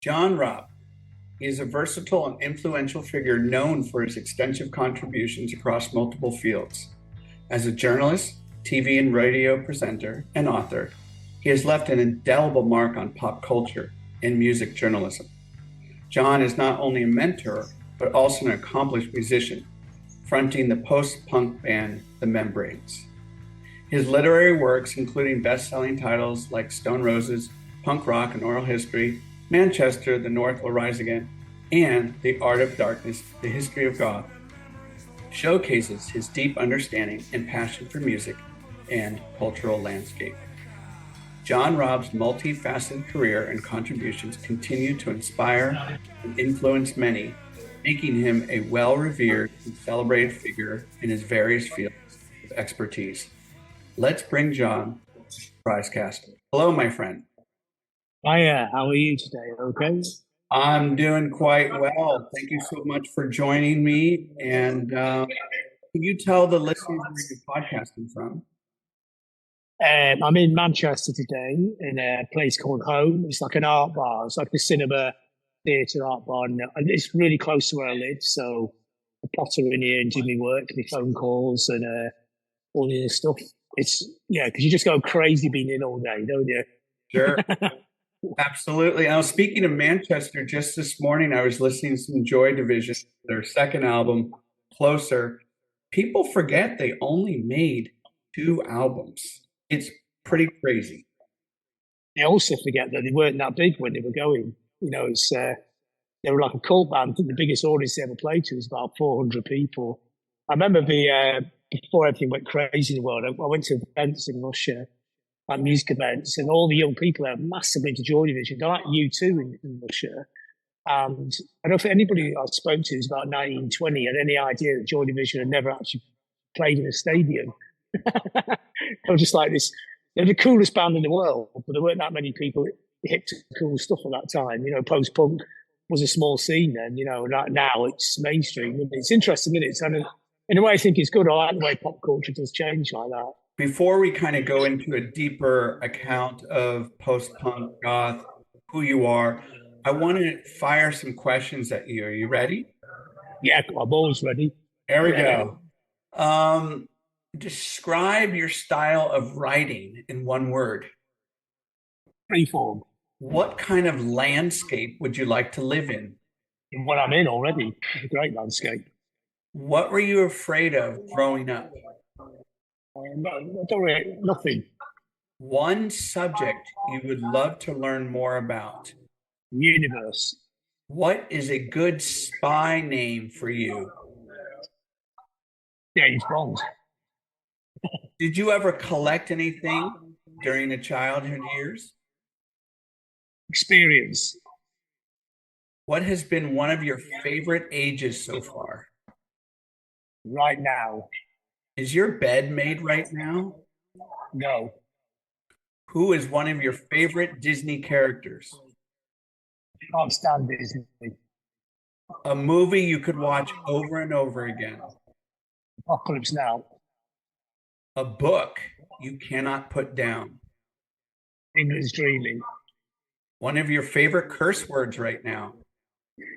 John Robb. He is a versatile and influential figure known for his extensive contributions across multiple fields. As a journalist, TV and radio presenter, and author, he has left an indelible mark on pop culture and music journalism. John is not only a mentor, but also an accomplished musician, fronting the post-punk band The Membranes. His literary works, including best-selling titles like Stone Roses, Punk Rock and Oral History, Manchester, The North Will Rise Again, and The Art of Darkness, The History of Goth, showcases his deep understanding and passion for music and cultural landscape. John Robb's multifaceted career and contributions continue to inspire and influence many, making him a well-revered and celebrated figure in his various fields of expertise. Let's bring John to Prizecast. Hello, my friend. Hiya, how are you today? Okay. I'm doing quite well. Thank you so much for joining me. And can you tell the listeners where you're podcasting from? I'm in Manchester today in a place called Home. It's like an art bar. It's like a cinema, theatre art bar. And it's really close to where I live. So I potter in here and do my work, my phone calls and all the other stuff. Because you just go crazy being in all day, don't you? Sure. Absolutely. Now, speaking of Manchester, just this morning I was listening to some Joy Division, their second album, Closer. People forget they only made 2 albums. It's pretty crazy. They also forget that they weren't that big when they were going. They were like a cult band. I think the biggest audience they ever played to was about 400 people. I remember before everything went crazy in the world, I went to events in Russia, like music events, and all the young people are massively into Joy Division. They're like U2 in Russia. And I don't think anybody I spoke to who's about 19, 20 had any idea that Joy Division had never actually played in a stadium. They were just like this. They're the coolest band in the world, but there weren't that many people hip to cool stuff at that time. Post-punk was a small scene then, right now it's mainstream. It's interesting, isn't it? So in a way, I think it's good. I like the way pop culture does change like that. Before we kind of go into a deeper account of post-punk goth, who you are, I want to fire some questions at you. Are you ready? Yeah, I'm always ready. There we go. Describe your style of writing in one word. Freeform. What kind of landscape would you like to live in? What I'm in already. It's a great landscape. What were you afraid of growing up? Nothing. One subject you would love to learn more about. Universe. What is a good spy name for you? James Bond. Did you ever collect anything during the childhood years? Experience. What has been one of your favorite ages so far? Right now. Is your bed made right now? No. Who is one of your favorite Disney characters? Can't stand Disney. A movie you could watch over and over again. Apocalypse Now. A book you cannot put down. England's Dreaming. One of your favorite curse words right now.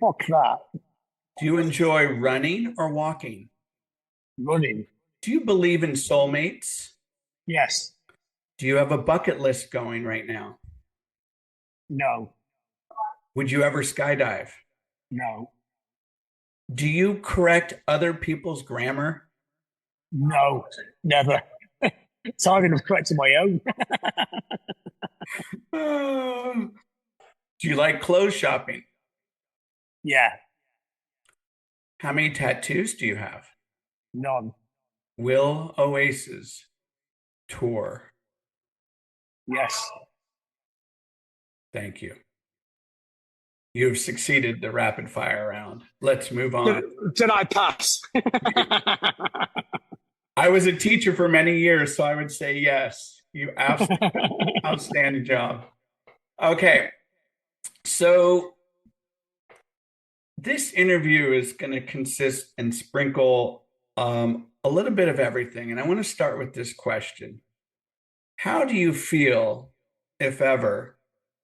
Fuck that. Do you enjoy running or walking? Running. Do you believe in soulmates? Yes. Do you have a bucket list going right now? No. Would you ever skydive? No. Do you correct other people's grammar? No, never. It's hard enough correcting my own. Do you like clothes shopping? Yeah. How many tattoos do you have? None. Will Oasis tour? Yes. Thank you. You've succeeded the rapid fire round. Let's move on. Did I pass? I was a teacher for many years, so I would say yes. You absolutely outstanding job. Okay. So this interview is going to consist and sprinkle a little bit of everything. And I want to start with this question. How do you feel, if ever,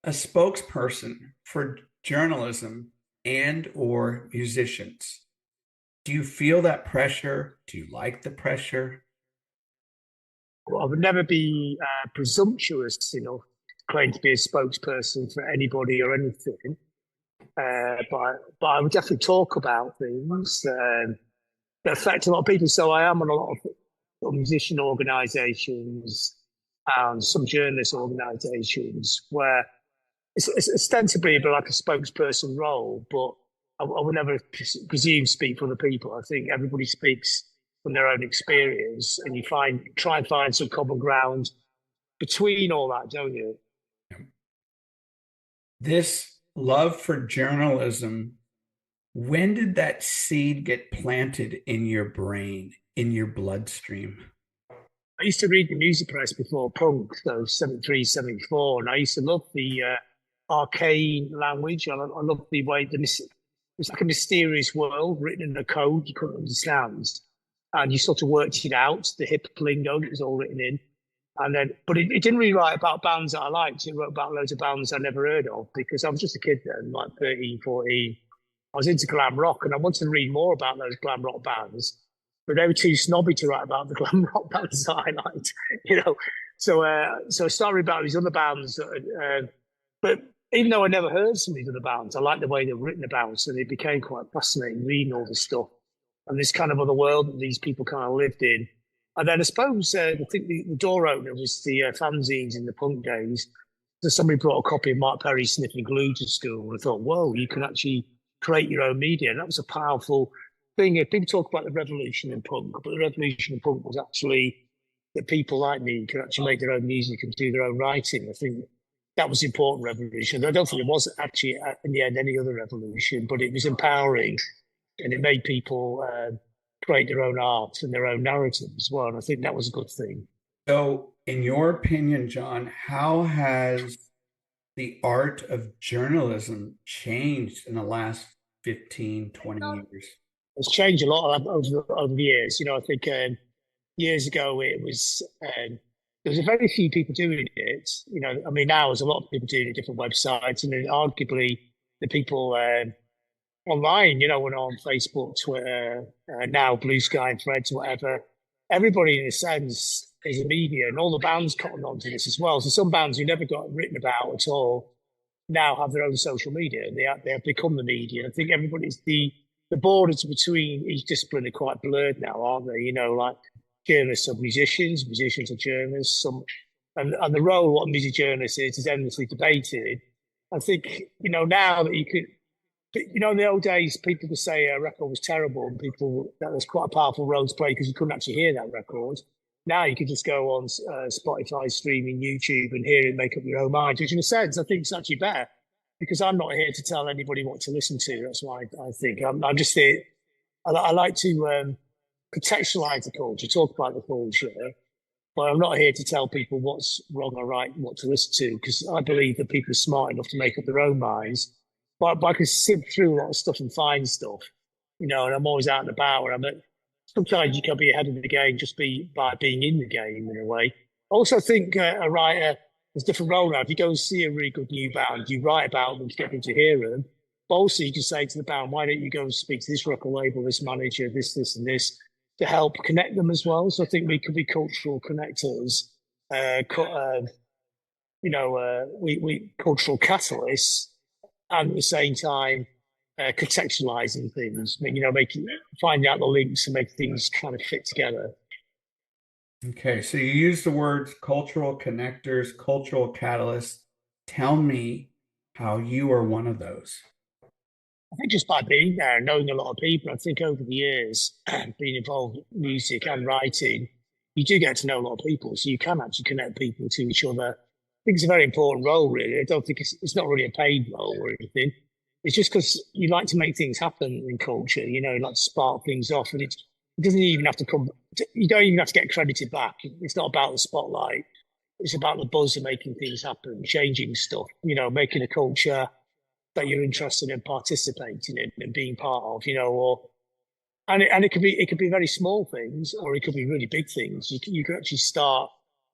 a spokesperson for journalism, and or musicians? Do you feel that pressure? Do you like the pressure? Well, I would never be presumptuous, claim to be a spokesperson for anybody or anything. But I would definitely talk about things that affect a lot of people. So I am on a lot of musician organisations and some journalist organisations where it's ostensibly like a spokesperson role, but I would never presume speak for the people. I think everybody speaks from their own experience, and you try and find some common ground between all that, don't you? This love for journalism, when did that seed get planted in your brain, in your bloodstream? I used to read the music press before punk, so 73, 74, and I used to love the arcane language. I love the way it's like a mysterious world written in a code you couldn't understand. And you sort of worked it out, the hip lingo that was all written in. But it didn't really write about bands that I liked. It wrote about loads of bands I never heard of because I was just a kid then, like 13, 14. I was into glam rock and I wanted to read more about those glam rock bands, but they were too snobby to write about the glam rock bands that I liked, you know. So I started about these other bands, but even though I never heard some of these other bands, I liked the way they were written about, so it became quite fascinating reading all this stuff and this kind of other world that these people kind of lived in. And then I suppose I think the door opener was the fanzines in the punk days. So somebody brought a copy of Mark Perry's Sniffing Glue to school, and I thought, whoa, you can actually create your own media. And that was a powerful thing. People talk about the revolution in punk, but the revolution in punk was actually that people like me could actually make their own music and do their own writing. I think that was the important revolution. I don't think it was actually, in the end, any other revolution, but it was empowering and it made people create their own art and their own narrative as well. And I think that was a good thing. So, in your opinion, John, how has the art of journalism changed in the last 15, 20 years? It's changed a lot over the years. I think years ago it was there was a very few people doing it. I mean, now there's a lot of people doing it, different websites, and then arguably the people online, when on Facebook, Twitter, now Blue Sky and Threads, whatever. Everybody, in a sense, is a media, and all the bands cotton onto this as well. So some bands who never got written about at all now have their own social media. They have become the media. And I think everybody's the borders between each discipline are quite blurred now, aren't they? Like journalists are musicians, musicians are journalists. And the role of what a music journalist is endlessly debated. I think now that you could. But, in the old days, people could say a record was terrible, and that was quite a powerful role to play because you couldn't actually hear that record. Now you can just go on Spotify, streaming, YouTube, and hear it, make up your own mind. Which, in a sense, I think it's actually better because I'm not here to tell anybody what to listen to. That's why I think I'm just here. I like to contextualize the culture, talk about the culture, but I'm not here to tell people what's wrong or right and what to listen to because I believe that people are smart enough to make up their own minds. But I can sift through a lot of stuff and find stuff, and I'm always out and about. Sometimes you can be ahead of the game just by being in the game in a way. I also think a writer has a different role now. If you go and see a really good new band, you write about them to get them to hear them. But also you can say to the band, why don't you go and speak to this record label, this manager, this, and this, to help connect them as well. So I think we could be cultural connectors, we cultural catalysts, and at the same time contextualizing things, finding out the links and make things kind of fit together. Okay, so you use the words cultural connectors, cultural catalysts. Tell me how you are one of those. I think just by being there and knowing a lot of people, I think over the years, being involved in music and writing, you do get to know a lot of people. So you can actually connect people to each other. I think it's a very important role, really. I don't think it's not really a paid role or anything. It's just because you like to make things happen in culture, you like to spark things off. And it doesn't even have to come, you don't even have to get credited back. It's not about the spotlight. It's about the buzz of making things happen, changing stuff, making a culture that you're interested in participating in and being part of, and it could be very small things or it could be really big things. You could actually start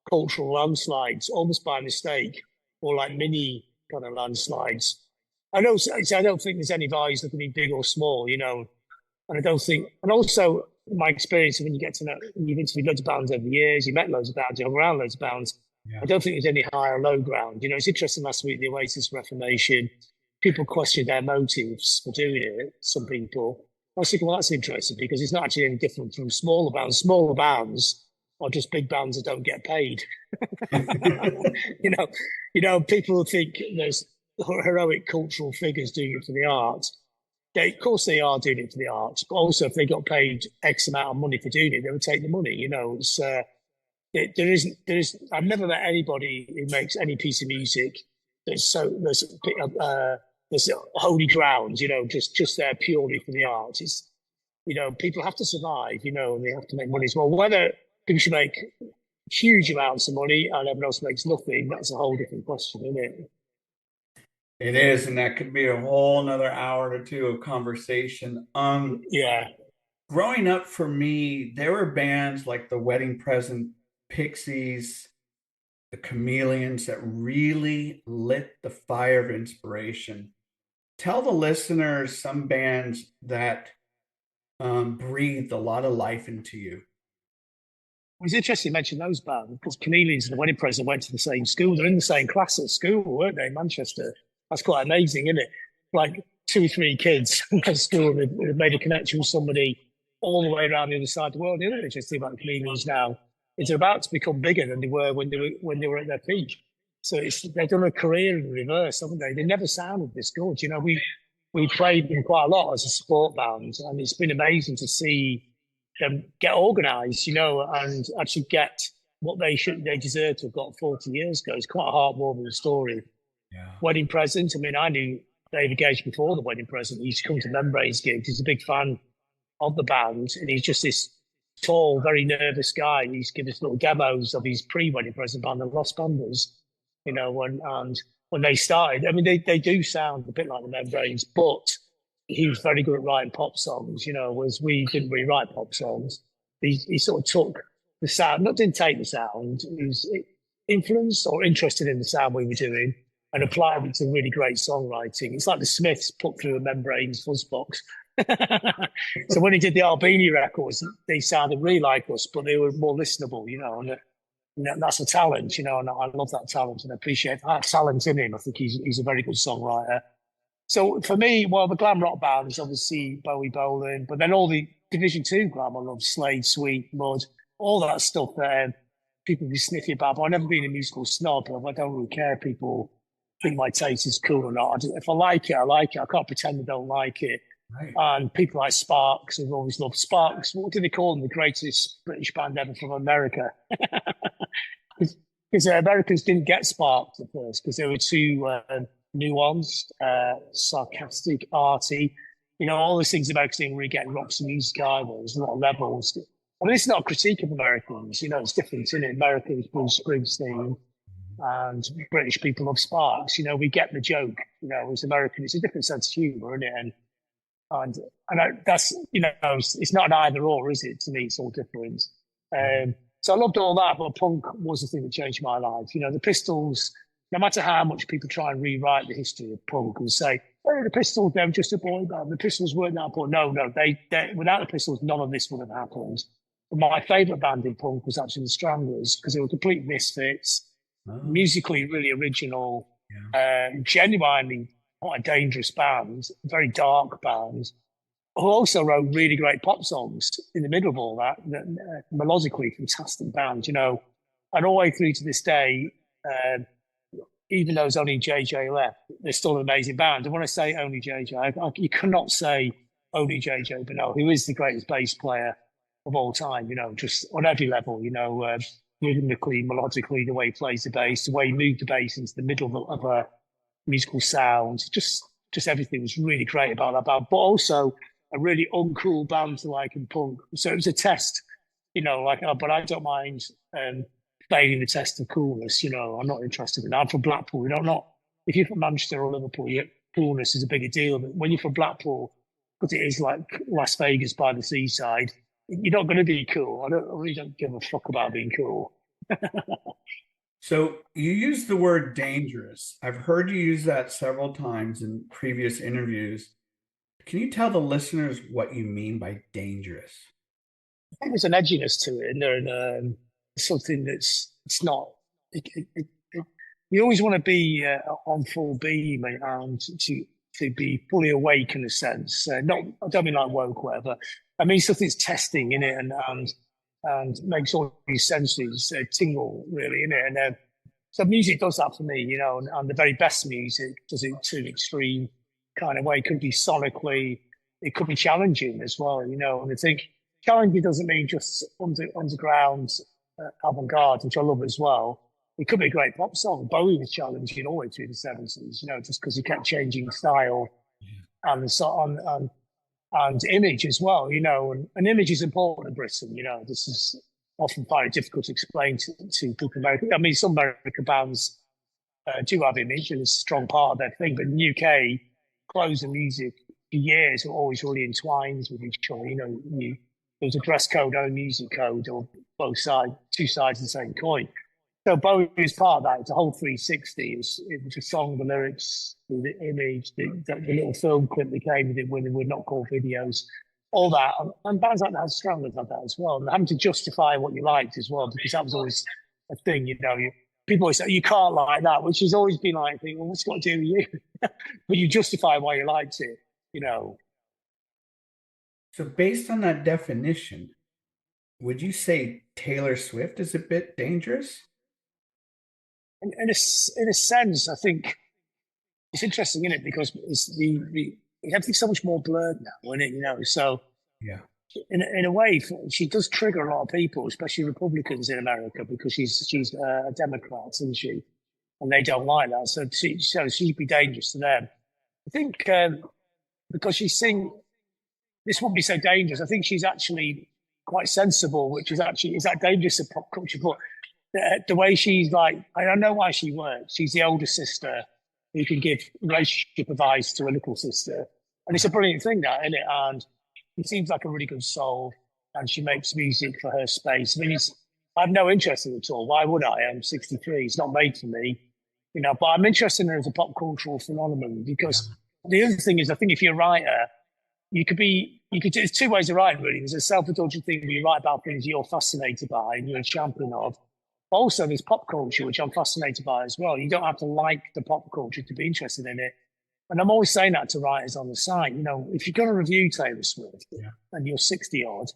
cultural landslides almost by mistake or like mini kind of landslides I don't, so I don't think there's any values that can be big or small, you know. And I don't think, and also my experience when you get to know, you've interviewed loads of bands over the years, you met loads of bands, you hung around loads of bands. Yeah. I don't think there's any high or low ground. You know, it's interesting last week, the Oasis Reformation, people questioned their motives for doing it, some people. I was thinking, well, that's interesting because it's not actually any different from smaller bands. Smaller bands are just big bands that don't get paid. you know, people think there's heroic cultural figures doing it for the art. Of course, they are doing it for the arts, but also if they got paid X amount of money for doing it, they would take the money. You know, it's there is. I've never met anybody who makes any piece of music there's holy ground. You know, just there purely for the art. It's people have to survive. You know, and they have to make money as well. Whether people should make huge amounts of money and everyone else makes nothing, that's a whole different question, isn't it? It is, and that could be a whole another hour or two of conversation. Yeah. Growing up for me, there were bands like the Wedding Present, Pixies, the Chameleons that really lit the fire of inspiration. Tell the listeners some bands that breathed a lot of life into you. It was interesting you mentioned those bands because Chameleons and the Wedding Present went to the same school. They're in the same class at school, weren't they, in Manchester? That's quite amazing, isn't it? Like 2 or 3 kids at school that made a connection with somebody all the way around the other side of the world. The other interesting about the Chameleons now is they're about to become bigger than they were when they were at their peak. So they've done a career in reverse, haven't they? They never sounded this good. You know, we played them quite a lot as a sport band, and it's been amazing to see them get organised, you know, and actually get what they deserve to have got 40 years ago. It's quite a heartwarming story. Yeah. Wedding Present. I mean, I knew David Gage before the Wedding Present. He used to come to Membrane's gigs. He's a big fan of the band, and he's just this tall, very nervous guy. He used to give us little demos of his pre-Wedding Present band, the Lost Banders, you know, when they started. I mean, they do sound a bit like the Membranes, but he was very good at writing pop songs, you know, whereas we didn't really write pop songs. He sort of took the sound, not didn't take the sound, he was influenced or interested in the sound we were doing and applied it to really great songwriting. It's like the Smiths put through a Membranes fuzz box. So when he did the Albini records, they sounded really like us, but they were more listenable, you know, and that's a talent, you know, and I love that talent and appreciate that talent in him. I think he's a very good songwriter. So for me, well, the glam rock bands, obviously Bowie Bowling, but then all the Division 2 glam, I love Slade, Sweet, Mud, all that stuff that people be sniffy about. But I've never been a musical snob, but I don't really care if people think my taste is cool or not. If I like it, I like it. I can't pretend I don't like it. Right. And people like Sparks, I've always loved Sparks. What do they call them? The greatest British band ever from America. Because Americans didn't get Sparks at first because they were too nuanced, sarcastic, arty. You know, all those things Americans didn't really get in rock and music either. There's a lot of levels. I mean, it's not a critique of Americans. You know, it's different, isn't it? Americans, Bruce Springsteen, and British people love Sparks. You know, we get the joke. You know, as American, it's a different sense of humour, isn't it? That's, you know, it's not an either or, is it? To me, it's all different. So I loved all that, but punk was the thing that changed my life. You know, the Pistols, no matter how much people try and rewrite the history of punk and say, oh, the Pistols, they were just a boy band. The Pistols weren't that important. No, they without the Pistols, none of this would have happened. But my favourite band in punk was actually the Stranglers because they were complete misfits, musically really original, genuinely quite a dangerous band, very dark band, who also wrote really great pop songs in the middle of all that, melodically fantastic band, you know. And all the way through to this day, even though there's only JJ left, they're still an amazing band. And when I say only JJ, you cannot say only JJ Bernal, who is the greatest bass player of all time, you know, just on every level, you know, rhythmically, melodically, the way he plays the bass, the way he moved the bass into the middle of a musical sound, just everything was really great about that band, but also a really uncool band to like in punk. So it was a test, you know, like, but I don't mind failing the test of coolness, you know. I'm not interested in that. I'm from Blackpool, you know, not if you're from Manchester or Liverpool, coolness is a bigger deal. But when you're from Blackpool, because it is like Las Vegas by the seaside, you're not going to be cool. I really don't give a fuck about being cool. So you use the word dangerous. I've heard you use that several times in previous interviews. Can you tell the listeners what you mean by dangerous? I think there's an edginess to it, and there, and something that's it's not. It, you always want to be on full beam and to be fully awake in a sense. Not, I don't mean like woke, whatever. I mean something's testing in it and makes all your senses tingle really in it. And so music does that for me, and the very best music does it to an extreme kind of way. It could be sonically, it could be challenging as well, And I think challenging doesn't mean just underground avant-garde, which I love as well. It could be a great pop song. Bowie was challenging all the way through the 70s, just because he kept changing style and so on and image as well, and image is important in Britain, This is often very difficult to explain to people in America. I mean, some American bands do have image and it's a strong part of their thing, but in the UK, clothes and music for years are always really entwined with each other. There's a dress code and a music code, or both sides, two sides of the same coin. So Bowie is part of that. It's a whole 360. It was a song, the lyrics, the image, the little film clip that came with it when they were not called videos, all that. And bands like that, Stranglers had that as well. And having to justify what you liked as well, because that was always a thing, people always say, you can't like that, which has always been like, well, what's it got to do with you? But you justify why you liked it. So based on that definition, would you say Taylor Swift is a bit dangerous? In a sense, I think it's interesting, isn't it? Because it's everything's so much more blurred now, isn't it? So yeah, in a way, she does trigger a lot of people, especially Republicans in America, because she's a Democrat, isn't she? And they don't like that, so she'd be dangerous to them. I think because she's sing, this wouldn't be so dangerous. I think she's actually quite sensible, which is that dangerous in pop culture, but the way she's like, I don't know why she works. She's the older sister who can give relationship advice to a little sister. And it's a brilliant thing, that, isn't it? And it seems like a really good soul. And she makes music for her space. I mean, I have no interest in it at all. Why would I? I'm 63. It's not made for me, but I'm interested in her as a pop cultural phenomenon because the other thing is, I think if you're a writer, there's two ways of writing, really. There's a self-indulgent thing where you write about things you're fascinated by and you're a champion of. Also, there's pop culture, which I'm fascinated by as well. You don't have to like the pop culture to be interested in it. And I'm always saying that to writers on the site. If you're going to review Taylor Swift and you're 60 odd,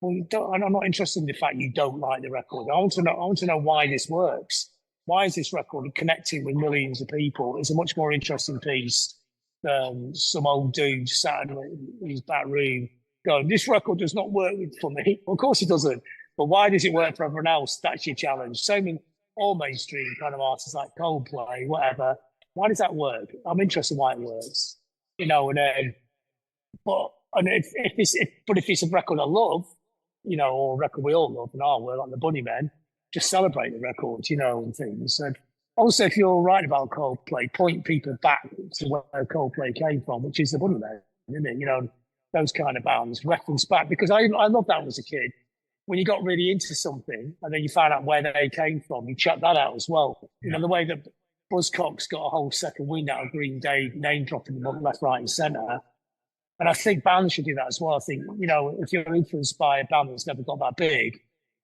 well, I'm not interested in the fact you don't like the record. I want to know why this works. Why is this record connecting with millions of people? It's a much more interesting piece than some old dude sat in his back room going, this record does not work for me. Well, of course it doesn't. But why does it work for everyone else? That's your challenge. Same in all mainstream kind of artists like Coldplay, whatever. Why does that work? I'm interested in why it works. If it's a record I love, or a record we all love, and we're like the Bunnymen, just celebrate the record, and things. And also, if you're right about Coldplay, point people back to where Coldplay came from, which is the Bunnymen, isn't it? Those kind of bands, reference back, because I loved that when I was a kid. When you got really into something and then you found out where they came from, you check that out as well. The way that Buzzcocks got a whole second wind out of Green Day, name dropping them left, right, and centre. And I think bands should do that as well. I think, if you're influenced by a band that's never got that big,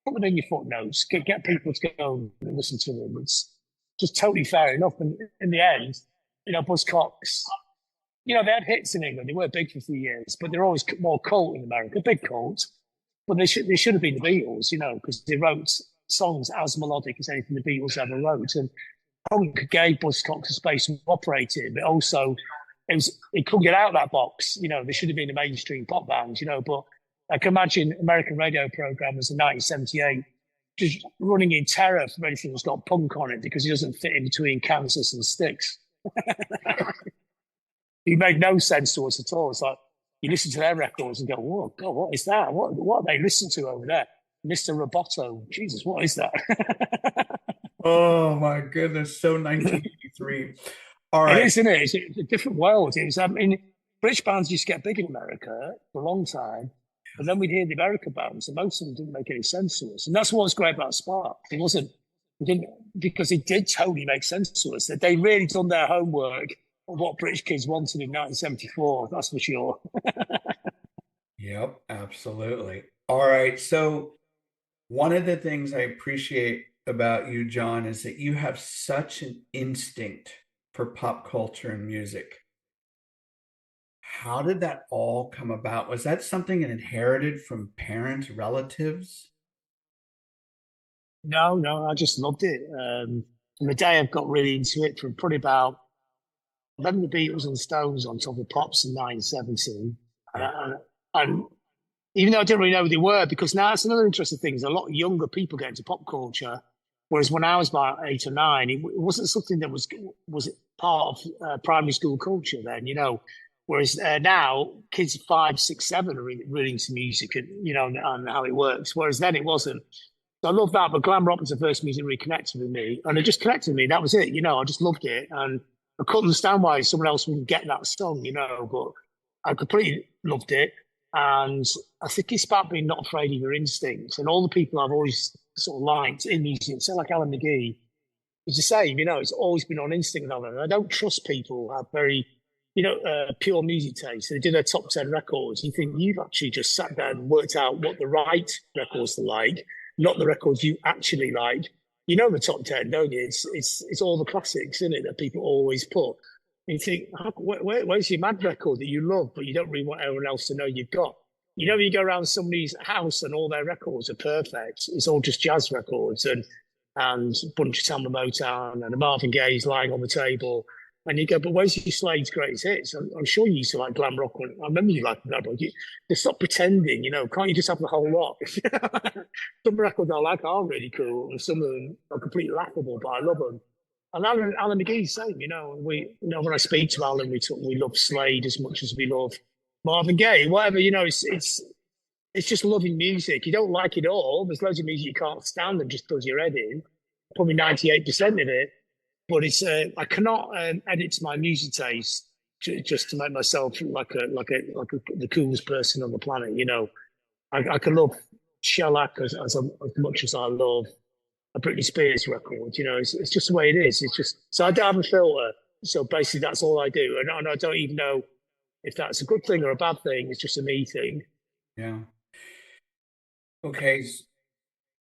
put them in your footnotes, get people to go and listen to them. It's just totally fair enough. And in the end, Buzzcocks, they had hits in England. They were big for a few years, but they're always more cult in America, big cult. But they should have been the Beatles, because they wrote songs as melodic as anything the Beatles ever wrote. And punk gave Buzzcocks a space to operate in, but also it couldn't get out of that box. They should have been a mainstream pop band, but I can imagine American radio programmers in 1978 just running in terror for anything that's got punk on it because it doesn't fit in between Kansas and Styx. It made no sense to us at all. It's like, you listen to their records and go, "Whoa, God, what is that? What are they listening to over there? Mr. Roboto. Jesus, what is that?" Oh my goodness, so 1983. All right. It is, isn't it? It's a different world. British bands used to get big in America for a long time, but then we'd hear the American bands, and most of them didn't make any sense to us. And that's what was great about Spark. It wasn't It didn't, because it did totally make sense to us that they really done their homework on what British kids wanted in 1974. That's for sure. Yep, absolutely. All right. So, one of the things I appreciate about you, John, is that you have such an instinct for pop culture and music. How did that all come about? Was that something inherited from parents, relatives? No, no, I just loved it. From the day I've got really into it, from probably about 11 the Beatles and Stones on top of Pops in 1970. Yeah. And even though I didn't really know who they were, because now it's another interesting thing. There's a lot of younger people get into pop culture, whereas when I was about 8 or 9, it wasn't something that was part of primary school culture then, you know. Whereas now kids 5, 6, 7 are really into music and and how it works. Whereas then it wasn't. So I love that. But glam rock was the first music that really connected with me, and it just connected with me. That was it. I just loved it, and I couldn't understand why someone else wouldn't get that song. But I completely loved it. And I think it's about being not afraid of your instincts. And all the people I've always sort of liked in music, so like Alan McGee, it's the same. It's always been on instinct. And I don't trust people who have very, pure music taste. They do their top 10 records. You think you've actually just sat down and worked out what the right records are like, not the records you actually like. You know the top 10, don't you? It's all the classics, isn't it, that people always put. And you think, where's your mad record that you love, but you don't really want everyone else to know you've got? When you go around somebody's house and all their records are perfect, it's all just jazz records and a bunch of Tamla Motown and a Marvin Gaye's lying on the table. And you go, but where's your Slade's greatest hits? I'm sure you used to like glam rock. I remember you liked glam rock. Just stop pretending, can't you just have the whole lot? Some records I like are really cool, and some of them are completely laughable, but I love them. And Alan McGee's same, when I speak to Alan, we love Slade as much as we love Marvin Gaye, whatever, it's just loving music. You don't like it all. There's loads of music you can't stand and just does your head in. Probably 98% of it. But I cannot edit my music taste just to make myself like the coolest person on the planet. I can love shellac as much as I love a Britney Spears record. It's just the way it is. It's just so I don't have a filter. So basically, that's all I do, and I don't even know if that's a good thing or a bad thing. It's just a me thing. Yeah. Okay.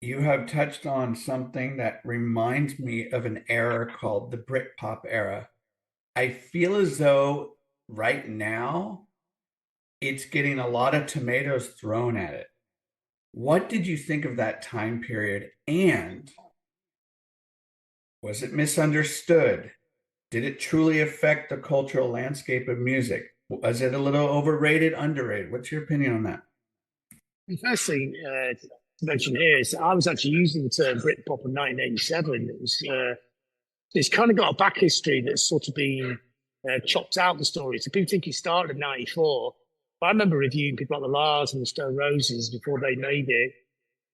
You have touched on something that reminds me of an era called the Britpop era. I feel as though right now it's getting a lot of tomatoes thrown at it. What did you think of that time period? And was it misunderstood? Did it truly affect the cultural landscape of music? Was it a little overrated, underrated? What's your opinion on that? The first thing to mention here is I was actually using the term Britpop in 1987. It's kind of got a back history that's sort of been chopped out the story. So people think it started in 94. But I remember reviewing people like the Lars and the Stone Roses before they made it.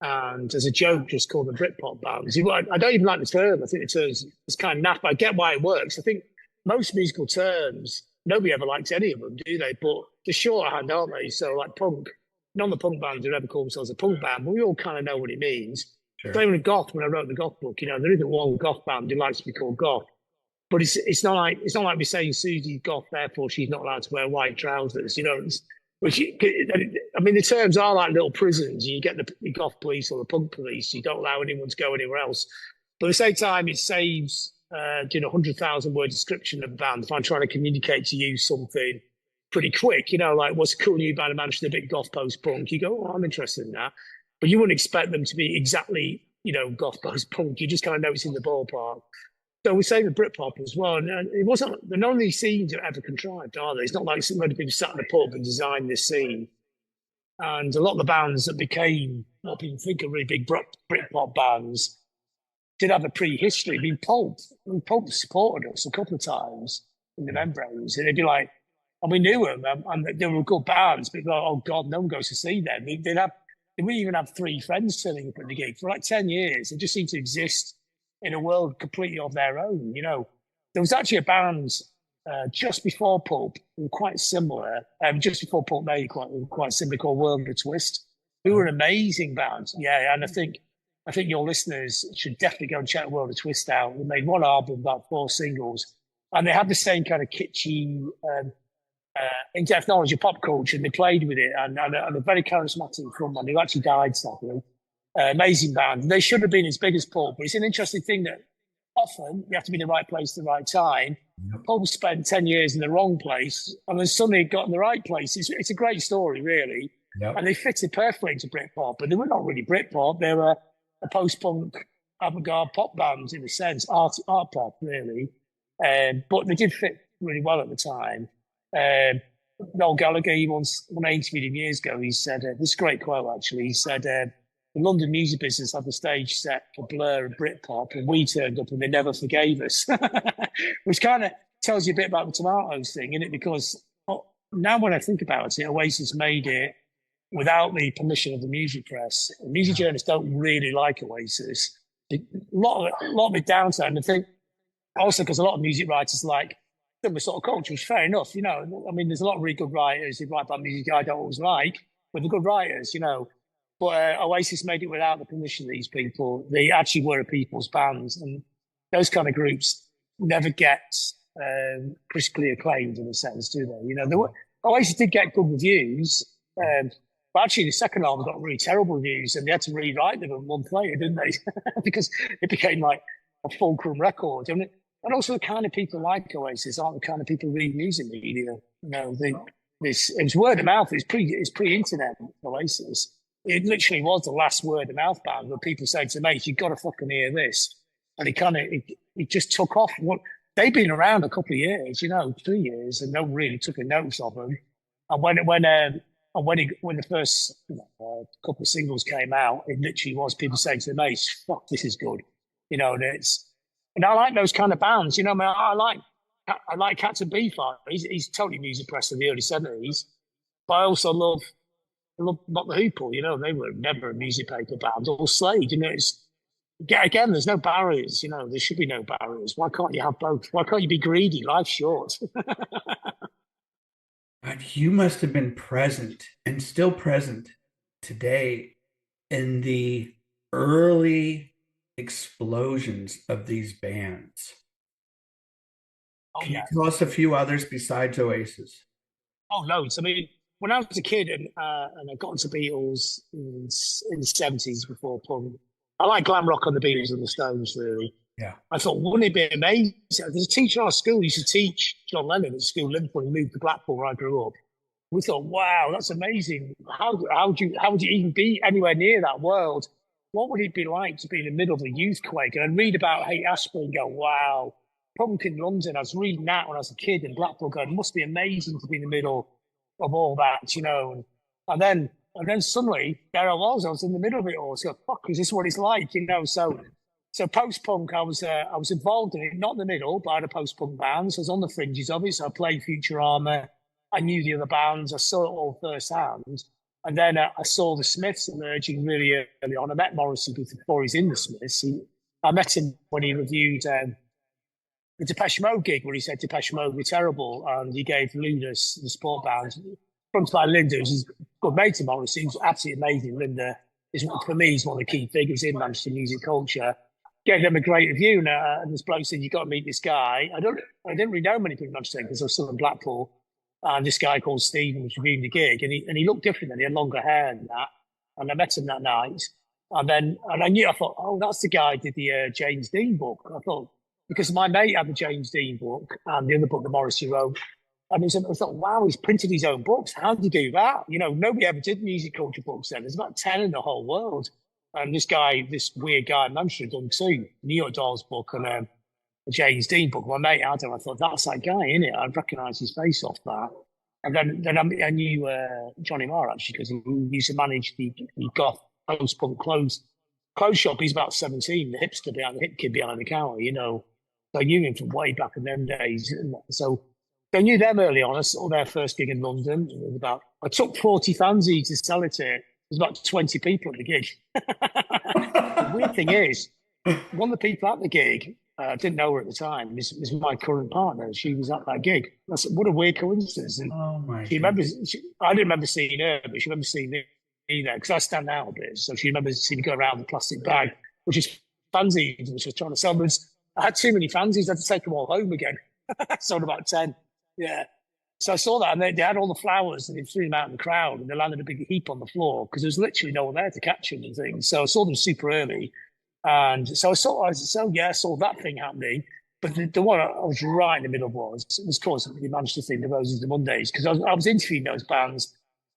And as a joke, just called them Britpop bands. I don't even like the term. I think the term is kind of naff, but I get why it works. I think most musical terms, nobody ever likes any of them, do they? But they're shorthand, aren't they? So like punk, none of the punk bands would ever call themselves a punk band, but we all kind of know what it means. Sure. Same with goth. When I wrote the goth book, there isn't one goth band who likes to be called goth. But it's not like we're saying Susie's goth, therefore she's not allowed to wear white trousers. The terms are like little prisons. You get the goth police or the punk police. You don't allow anyone to go anywhere else. But at the same time, it saves 100,000 word description of a band if I'm trying to communicate to you something pretty quick. Like what's a cool new band in Manchester, a bit goth post punk. You go, I'm interested in that. But you wouldn't expect them to be exactly, goth post punk. You just kind of know it's in the ballpark. So we say with Britpop as well. And it wasn't, none of these scenes are ever contrived, are they? It's not like somebody people sat in a pub and designed this scene. And a lot of the bands that became what people think are really big Britpop bands did have a prehistory. Pulp supported us a couple of times in the membranes. And they'd be like, and we knew them, and they were good bands, but like, oh God, no one goes to see them. They wouldn't even have 3 friends turning up at the gig. For like 10 years, they just seemed to exist in a world completely of their own. There was actually a band just before Pulp, quite similar, just before Pulp made quite similar, called World of a Twist, who were an amazing band. Yeah, and I think I think your listeners should definitely go and check World of Twist out. They made one album, about 4 singles, and they had the same kind of kitschy, in-depth knowledge of pop culture, and they played with it, and a very charismatic frontman who actually died, sadly. Amazing band. They should have been as big as Paul, but it's an interesting thing that often you have to be in the right place at the right time. Yep. Paul spent 10 years in the wrong place and then suddenly got in the right place. It's a great story, really. Yep. And they fitted perfectly into Britpop, but they were not really Britpop. They were a post-punk avant-garde pop band in a sense, art pop, really. But they did fit really well at the time. Noel Gallagher, when I interviewed him years ago, he said, this great quote actually, he said, the London music business had the stage set for Blur and Britpop, and we turned up and they never forgave us. Which kind of tells you a bit about the Tomatoes thing, isn't it? Because now when I think about it, Oasis made it without the permission of the music press. Music journalists don't really like Oasis. A lot of it downside. And I think also because a lot of music writers like similar sort of culture, which is fair enough. You know, I mean, there's a lot of really good writers who write about music I don't always like, but they're good writers, you know. But Oasis made it without the permission of these people. They actually were a people's bands, and those kind of groups never get critically acclaimed in a sense, do they? You know, Oasis did get good reviews, but actually the second album got really terrible reviews, and they had to rewrite them a month later, didn't they? Because it became like a fulcrum record. And also the kind of people like Oasis aren't the kind of people who read music media. You know, it's word of mouth. It's pre-internet Oasis. It literally was the last word of mouth band where people say to mates, you've got to fucking hear this. And it just took off. They've been around a couple of years, you know, 3 years, and no one really took a notice of them. And when the first couple of singles came out, it literally was people saying to the mates, fuck, this is good. You know, and I like those kind of bands. You know, I like Captain Beefheart. He's totally music press of the early 70s. But I also love Not the Hoople, you know, they were never a music paper band, or Slade, you know. Again, there's no barriers, you know, there should be no barriers. Why can't you have both? Why can't you be greedy? Life's short. And you must have been present and still present today in the early explosions of these bands. Can you tell us a few others besides Oasis? Oh, loads. I mean, when I was a kid and I got into Beatles in the 70s before punk, I like glam rock on the Beatles and the Stones, really. Yeah. I thought, wouldn't it be amazing? There's a teacher at our school who used to teach John Lennon at school in Liverpool. He moved to Blackpool where I grew up. We thought, wow, that's amazing. How would you even be anywhere near that world? What would it be like to be in the middle of the youth quake and read about Haight-Ashbury and go, wow, punk in London? I was reading that when I was a kid in Blackpool going, it must be amazing to be in the middle of all that, you know. And then suddenly there I was in the middle of it all. So, fuck, is this what it's like, you know? So post-punk, I was involved in it, not in the middle, but I had a post-punk band. So I was on the fringes of it. So I played Future Armour. I knew the other bands. I saw it all firsthand. And then I saw the Smiths emerging really early on. I met Morrissey before he's in the Smiths. I met him when he reviewed the Depeche Mode gig where he said Depeche Mode were terrible, and he gave Ludas, the sport band, fronted by Linda, who's a good mate to Morrissey. He's absolutely amazing. Linda is, for me, is one of the key figures in Manchester music culture. Gave them a great review, and this bloke said, "You got to meet this guy." I didn't really know many people in Manchester because I was still in Blackpool, and this guy called Stephen was reviewing the gig, and he looked different. Then he had longer hair and that, and I met him that night, and I thought, oh, that's the guy who did the James Dean book. I thought, because my mate had the James Dean book and the other book that Morrissey wrote. And I thought, wow, he's printed his own books. How did he do that? You know, nobody ever did music culture books then. There's about 10 in the whole world. And this weird guy in Manchester had done 2, New York Dolls book and a James Dean book. My mate had him. I thought, that's that guy, isn't it? I'd recognise his face off that. And then I knew Johnny Marr, actually, because he used to manage the goth post-punk clothes shop. He's about 17, the hip kid behind the counter, you know. So I knew him from way back in them days. So I knew them early on. I saw their first gig in London. I took 40 fanzines to sell it to. There's about 20 people at the gig. The weird thing is, one of the people at the gig, I didn't know her at the time, is my current partner. She was at that gig. What a weird coincidence. And oh my! I didn't remember seeing her, but she remembers seeing me. there because I stand out a bit. So she remembers seeing me go around the plastic bag, which is fanzines, which was trying to sell. I had too many fanzines. I had to take them all home again. I sold about 10. Yeah. So I saw that, and they had all the flowers, and they threw them out in the crowd, and they landed a big heap on the floor because there was literally no one there to catch them and things. So I saw them super early, and so I saw that thing happening. But the one I was right in the middle was, of course, the Manchester thing, the Roses and the Mondays, because I was interviewing those bands.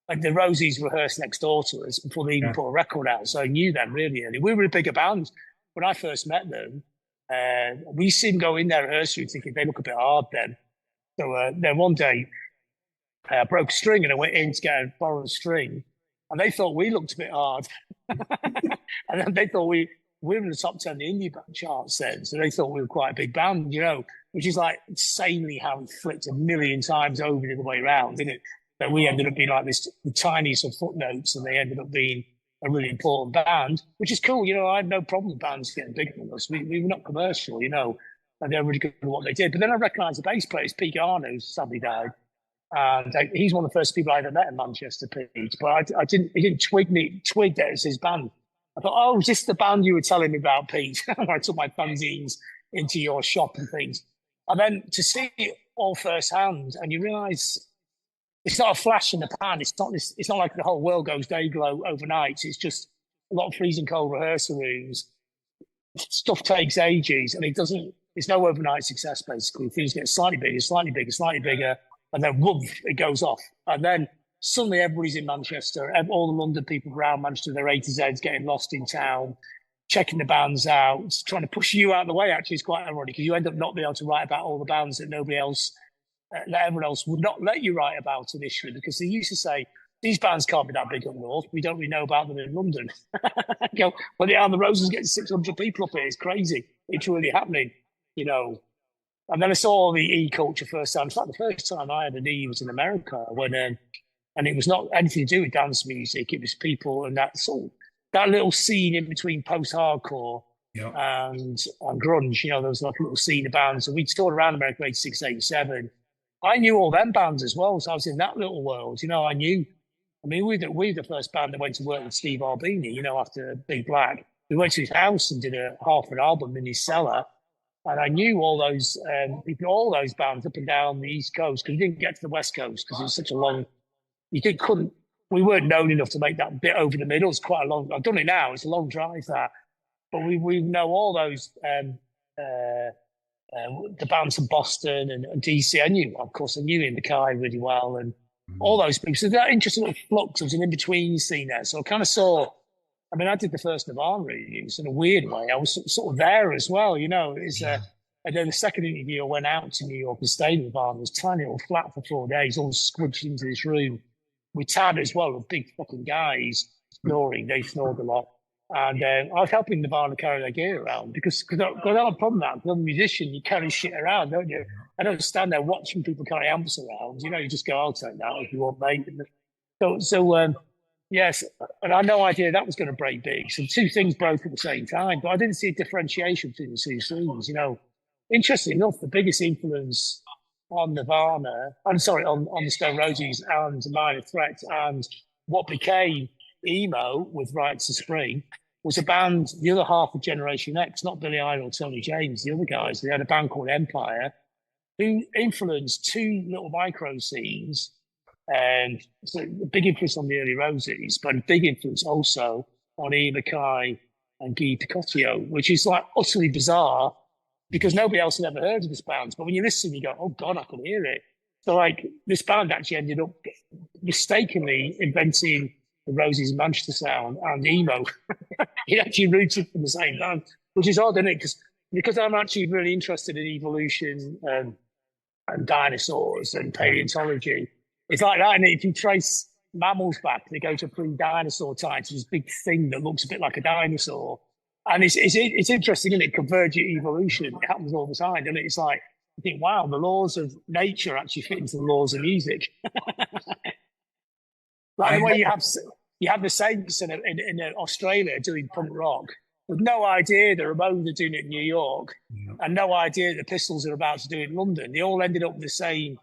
Like the Rosies rehearsed next door to us before they even put a record out, so I knew them really early. We were a bigger band when I first met them. We seen them go in their rehearsal thinking they look a bit hard then. So then one day I broke a string and I went in to borrow a string, and they thought we looked a bit hard. And then they thought we were in the top 10 of the indie charts then, so they thought we were quite a big band, which is like insanely how it flipped a million times over the other way around, didn't it? That we ended up being like this the tiniest of footnotes, and they ended up being a really important band, which is cool. I had no problem with bands getting bigger than us. We were not commercial, and they were really good at what they did. But then I recognised the bass player, Pete Garner, who sadly died. And he's one of the first people I ever met in Manchester, Pete. But he didn't twig that it was his band. I thought, oh, is this the band you were telling me about, Pete? When I took my fanzines into your shop and things. And then to see it all firsthand, and you realise it's not a flash in the pan. It's not like the whole world goes day glow overnight. It's just a lot of freezing cold rehearsal rooms. Stuff takes ages, and it's no overnight success, basically. Things get slightly bigger, and then whoop, it goes off. And then suddenly everybody's in Manchester. All the London people around Manchester, their A to Z's getting lost in town, checking the bands out, trying to push you out of the way. Actually, it's quite ironic because you end up not being able to write about all the bands that everyone else would not let you write about initially, because they used to say, these bands can't be that big up north. We don't really know about them in London. Well, they are. The Roses getting 600 people up here. It's crazy. It's really happening, And then I saw the E-culture first time. In fact, the first time I had an E was in America and it was not anything to do with dance music. It was people and that little scene in between post-hardcore and grunge. There was like a little scene of bands. So we'd toured around America 86, 87. I knew all them bands as well, so I was in that little world. I knew. I mean, we were the first band that went to work with Steve Albini, after Big Black. We went to his house and did half an album in his cellar. And I knew all those bands up and down the East Coast, because we didn't get to the West Coast because it was such a long. We weren't known enough to make that bit over the middle. It's quite a long. I've done it now. It's a long drive that, but we know all those. The bands from Boston and DC. I knew Ian MacKay really well, and all those people. So that interesting little flux. There was an in-between scene there. So I kind of saw. I mean, I did the first Nirvana reviews in a weird way. I was sort of there as well, and then the second interview, I went out to New York and stayed with Nirvana. It was a tiny little flat for 4 days, all squidged into this room. With Tad as well, with big fucking guys snoring. They snored a lot. And I was helping Nirvana carry their gear around because I had a problem with that. Because I'm a musician, you carry shit around, don't you? I don't stand there watching people carry amps around. You just go, I'll take that if you want, mate. Yes, and I had no idea that was going to break big. So two things broke at the same time, but I didn't see a differentiation between the two scenes. Interestingly enough, the biggest influence on Nirvana, on the Stone Roses and Minor Threat and what became emo with Rites of Spring was a band, the other half of Generation X, not Billy Idol or Tony James, the other guys. They had a band called Empire who influenced two little micro scenes. And so a big influence on the early Roses, but a big influence also on Ian MacKay and Guy Picotio, which is like utterly bizarre because nobody else had ever heard of this band. But when you listen, you go, oh God, I can hear it. So like this band actually ended up mistakenly inventing the Roses Manchester sound and emo. It actually rooted from the same band, which is odd, isn't it? Because I'm actually really interested in evolution and dinosaurs and paleontology. It's like that, and if you trace mammals back, they go to pre-dinosaur times. This big thing that looks a bit like a dinosaur, and it's interesting, isn't it? Convergent evolution, it happens all the time, doesn't it? It's like you think, wow, the laws of nature actually fit into the laws of music. Like the way you have the Saints in Australia doing punk rock with no idea the Ramones are doing it in New York, and no idea the Pistols are about to do it in London. They all ended up with the same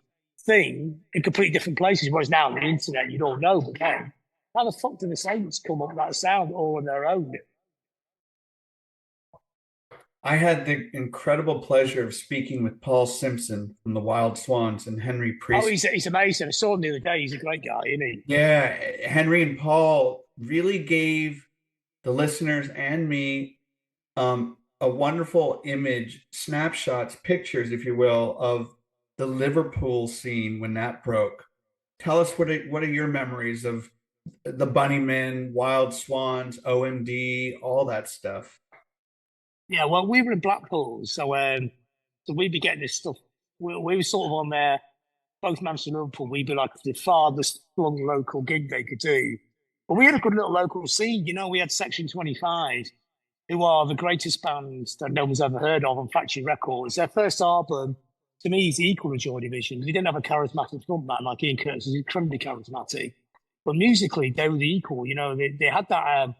thing in completely different places. Whereas now on the internet, you'd all know them. how the fuck do the Saints come up with that sound all on their own? I had the incredible pleasure of speaking with Paul Simpson from the Wild Swans and Henry Oh, Priest. he's amazing. I saw him the other day. He's a great guy, isn't he? Yeah, Henry and Paul really gave the listeners and me a wonderful image, snapshots, pictures, if you will, of the Liverpool scene when that broke. Tell us what are your memories of the Bunnymen, Wild Swans, OMD, all that stuff? Yeah, well, we were in Blackpool, so we'd be getting this stuff. We were sort of on there, both Manchester and Liverpool. We'd be like the farthest flung local gig they could do. But we had a good little local scene. We had Section 25, who are the greatest band that no one's ever heard of on Factory Records. Their first album, to me, is equal to Joy Division. They didn't have a charismatic frontman like Ian Curtis was incredibly charismatic. But musically, they were the equal. They had that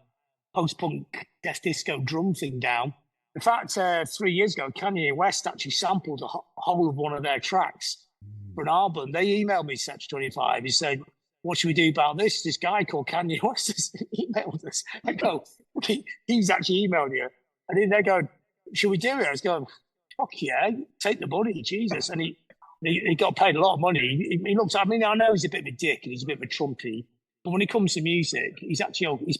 post-punk death disco drum thing down. In fact, 3 years ago, Kanye West actually sampled a whole of one of their tracks for an album. They emailed me, Section 25. He said, what should we do about this? This guy called Kanye West has emailed us. I go, okay, he's actually emailed you. And then they go, should we do it? I was going, fuck yeah, take the money, Jesus. And he got paid a lot of money. He looks, I know he's a bit of a dick and he's a bit of a trumpy, but when it comes to music, he's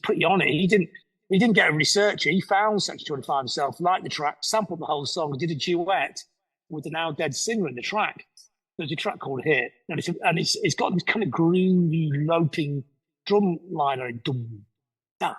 pretty on it. He didn't get a researcher. He found Section 25 himself, liked the track, sampled the whole song, and did a duet with the now dead singer in the track. There's a track called Hit, and it's got this kind of groovy, loping drum line on it, dum, da,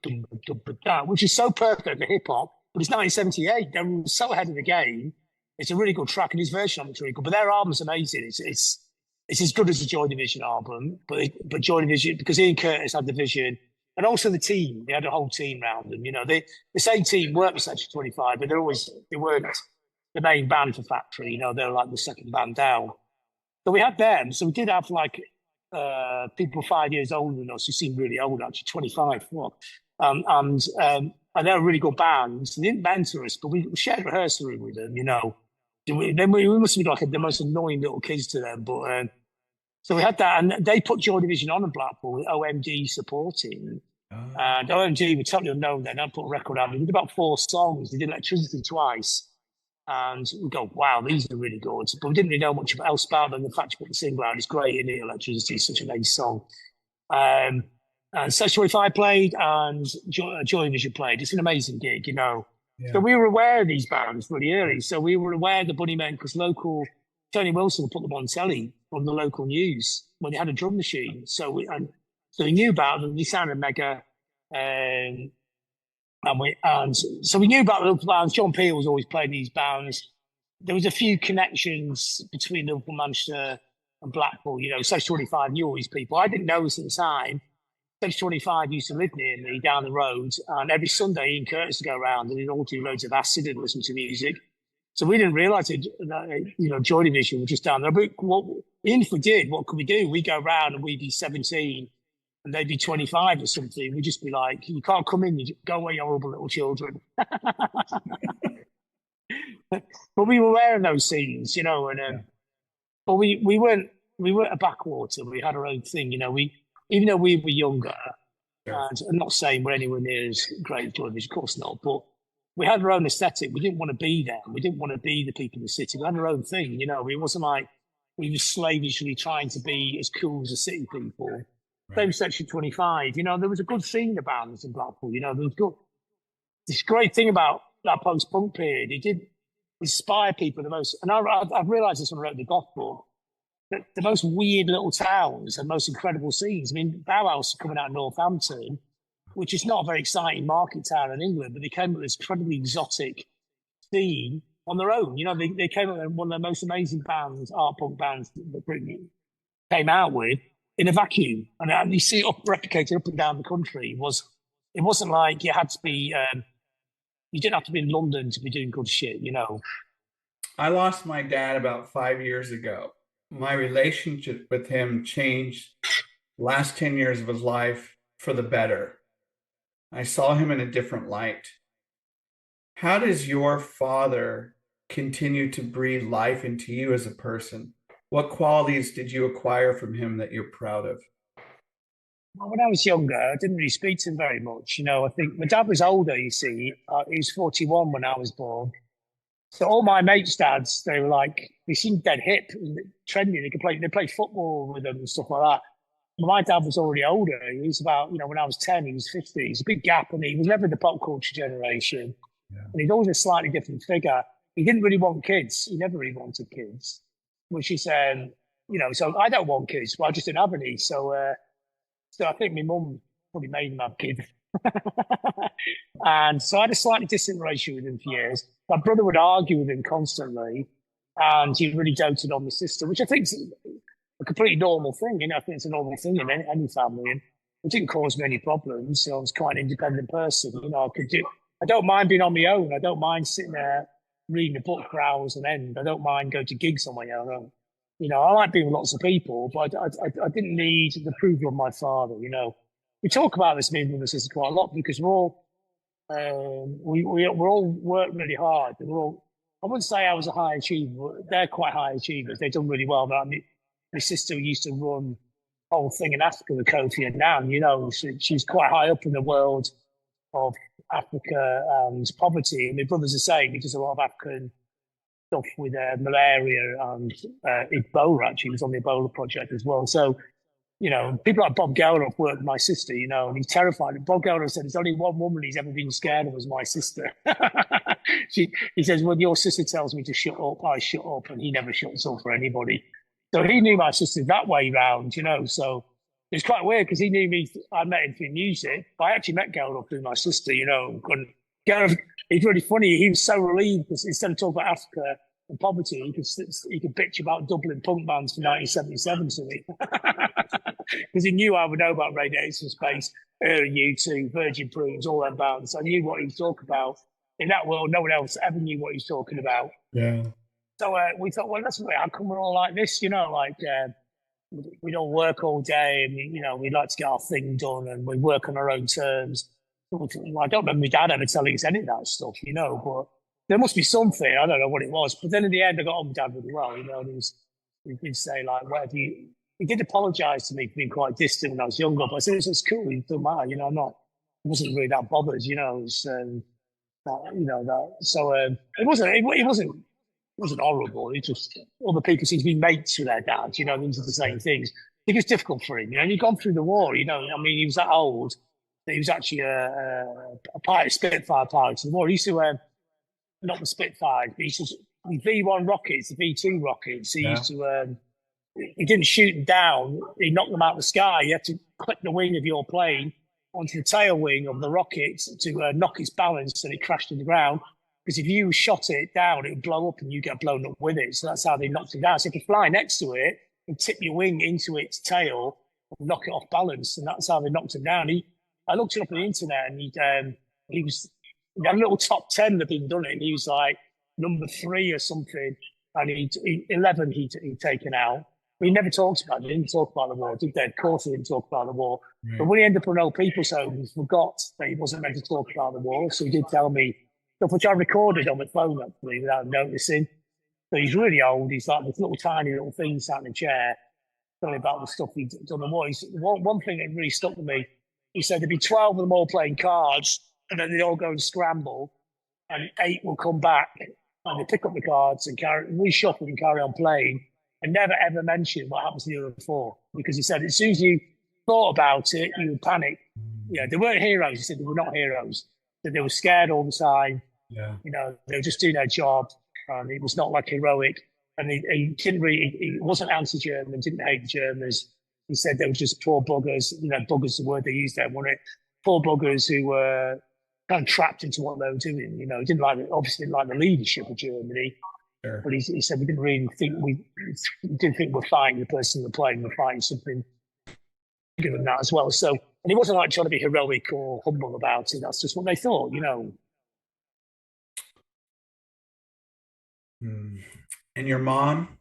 dum, dum, da, which is so perfect for hip hop. But it's 1978; they were so ahead of the game. It's a really good track, and his version of it's really good. But their album's amazing. It's as good as the Joy Division album, but Joy Division, because Ian Curtis had the vision. And also the team, they had a whole team around them. The same team worked with Section 25, but they weren't the main band for Factory. They were like the second band down. So we had them. So we did have like people 5 years older than us who seemed really old, actually 25. What? And they're a really good band. So they didn't mentor us, but we shared a rehearsal room with them. We must have been like the most annoying little kids to them, but. So we had that, and they put Joy Division on in Blackpool with OMD supporting. And OMD were totally unknown then. I put a record out. We did about 4 songs. They did Electricity twice. And we go, wow, these are really good. But we didn't really know much else about them. The fact you put the single out is great, isn't it? Electricity is such a nice song. And Section 25 played, and Joy Division played. It's an amazing gig, Yeah. So we were aware of these bands really early. So we were aware of the Bunnymen because local Tony Wilson put them on telly on the local news when they had a drum machine. So we knew about them. They sounded mega, and so we knew about the local bands. John Peel was always playing these bands. There was a few connections between Liverpool, Manchester, and Blackpool. Section 25 knew all these people. I didn't know this at the time. Section 25 used to live near me down the road, and every Sunday Ian Curtis would go around and he'd all do loads of acid and listen to music. So we didn't realise that, Joy Division was just down there. But even if we did, what could we do? We go round and we'd be 17 and they'd be 25 or something. We'd just be like, you can't come in, you go away, you horrible little children. But we were wearing those scenes, but we weren't a backwater. We had our own thing, even though we were younger, and I'm not saying we're anywhere near as great as Joy Division, of course not, but we had our own aesthetic. We didn't want to be them. We didn't want to be the people in the city. We had our own thing, It wasn't like we were slavishly trying to be as cool as the city people. Right. Same Section 25. There was a good scene of bands in Blackpool. There was good. This great thing about that post-punk period, it did inspire people the most. And I've realised this when I wrote the Goth book, that the most weird little towns and most incredible scenes. Bauhaus coming out of Northampton, which is not a very exciting market town in England, but they came up with this incredibly exotic scene on their own. They came up with one of the most amazing bands, art punk bands that Britain came out with in a vacuum. And you see it replicated up and down the country. It wasn't like you had to be, you didn't have to be in London to be doing good shit, I lost my dad about 5 years ago. My relationship with him changed last 10 years of his life for the better. I saw him in a different light. How does your father continue to breathe life into you as a person? What qualities did you acquire from him that you're proud of? Well, when I was younger, I didn't really speak to him very much. I think my dad was older, you see. He was 41 when I was born. So all my mates' dads, they were like, they seemed dead hip, trendy. They played football with them and stuff like that. But my dad was already older. He was about, when I was 10, he was 50. He's a big gap, and he was never the pop culture generation. Yeah. And he's always a slightly different figure. He didn't really want kids. He never really wanted kids, which is, so I don't want kids, but I just didn't have any. So I think my mum probably made him have kids. And so I had a slightly distant relationship with him for years. My brother would argue with him constantly, and he really doted on my sister, which I think is a completely normal thing. I think it's a normal thing in any family. And it didn't cause me any problems. So I was quite an independent person. I don't mind being on my own. I don't mind sitting there reading a book for hours on end. I don't mind going to gigs on my own. I like being with lots of people, but I didn't need the approval of my father. We talk about this, me and my sister, quite a lot because we're all we're all worked really hard. I wouldn't say I was a high achiever. But they're quite high achievers. They've done really well. But my sister used to run the whole thing in Africa with Kofi Annan. She's quite high up in the world of Africa and poverty. And my brother's the same. He does a lot of African stuff with malaria and Ebola. Actually, he was on the Ebola project as well. So, people like Bob Geldof worked with my sister, and he's terrified. Bob Geldof said, there's only one woman he's ever been scared of was my sister. He says, when your sister tells me to shut up, I shut up, and he never shuts up for anybody. So he knew my sister that way round, so it's quite weird because he knew me. I met him through music, but I actually met Geldof through my sister, Geldof, it's really funny. He was so relieved because instead of talking about Africa and poverty, he could bitch about Dublin punk bands from 1977 to me. Because he knew I would know about Radiators from Space, early U2, Virgin Prunes, all them bands. I knew what he was talking about. In that world, no one else ever knew what he was talking about. Yeah. So we thought, well, that's how come we're all like this, we don't work all day and, we like to get our thing done and we work on our own terms. Well, I don't remember my dad ever telling us any of that stuff, but there must be something. I don't know what it was. But then in the end, I got on with Dad really well. He did say, like, whatever you. He did apologise to me for being quite distant when I was younger. But I said, it's cool. It doesn't matter. I wasn't really that bothered, It was, that. So it wasn't horrible. It just, other people seem to be mates with their dads, these are the same things. I think it's difficult for him, he'd gone through the war, he was that old. He was actually a pilot, Spitfire pilot in the war. He used to, not the Spitfire, but he used to, the V1 rockets, the V2 rockets. He used to, he didn't shoot them down. He knocked them out of the sky. You had to clip the wing of your plane onto the tail wing of the rocket to knock its balance and it crashed to the ground. Because if you shot it down, it would blow up and you get blown up with it. So that's how they knocked it down. So if you fly next to it and tip your wing into its tail and knock it off balance, and that's how they knocked him down. I looked it up on the internet, and he had a little top 10 that had been done it, and he was like number 3 or something, and 11 he'd taken out. But he never talks about it. He didn't talk about the war, did they? Of course he didn't talk about the war. But when he ended up on Old People's Home, he forgot that he wasn't meant to talk about the war. So he did tell me stuff which I recorded on my phone, actually, without noticing. So he's really old. He's like this little tiny little thing sat in a chair, telling about the stuff he'd done in the war. One thing that really stuck with me, he said there'd be 12 of them all playing cards, and then they'd all go and scramble, and 8 will come back, and they pick up the cards and reshuffle and carry on playing, and never ever mention what happens to the other 4. Because he said as soon as you thought about it, you would panic. They weren't heroes. He said they were not heroes. That they were scared all the time. Yeah. They were just doing their job, and it was not like heroic. And he didn't really, he wasn't anti-German, didn't hate the Germans. He said they were just poor buggers. Buggers is the word they used there, wasn't it? Poor buggers who were kind of trapped into what they were doing. He obviously didn't like the leadership of Germany. Sure. But he said we didn't think we're fighting the person we're playing, we're fighting something bigger than that as well. So, and he wasn't like trying to be heroic or humble about it. That's just what they thought, And your mom?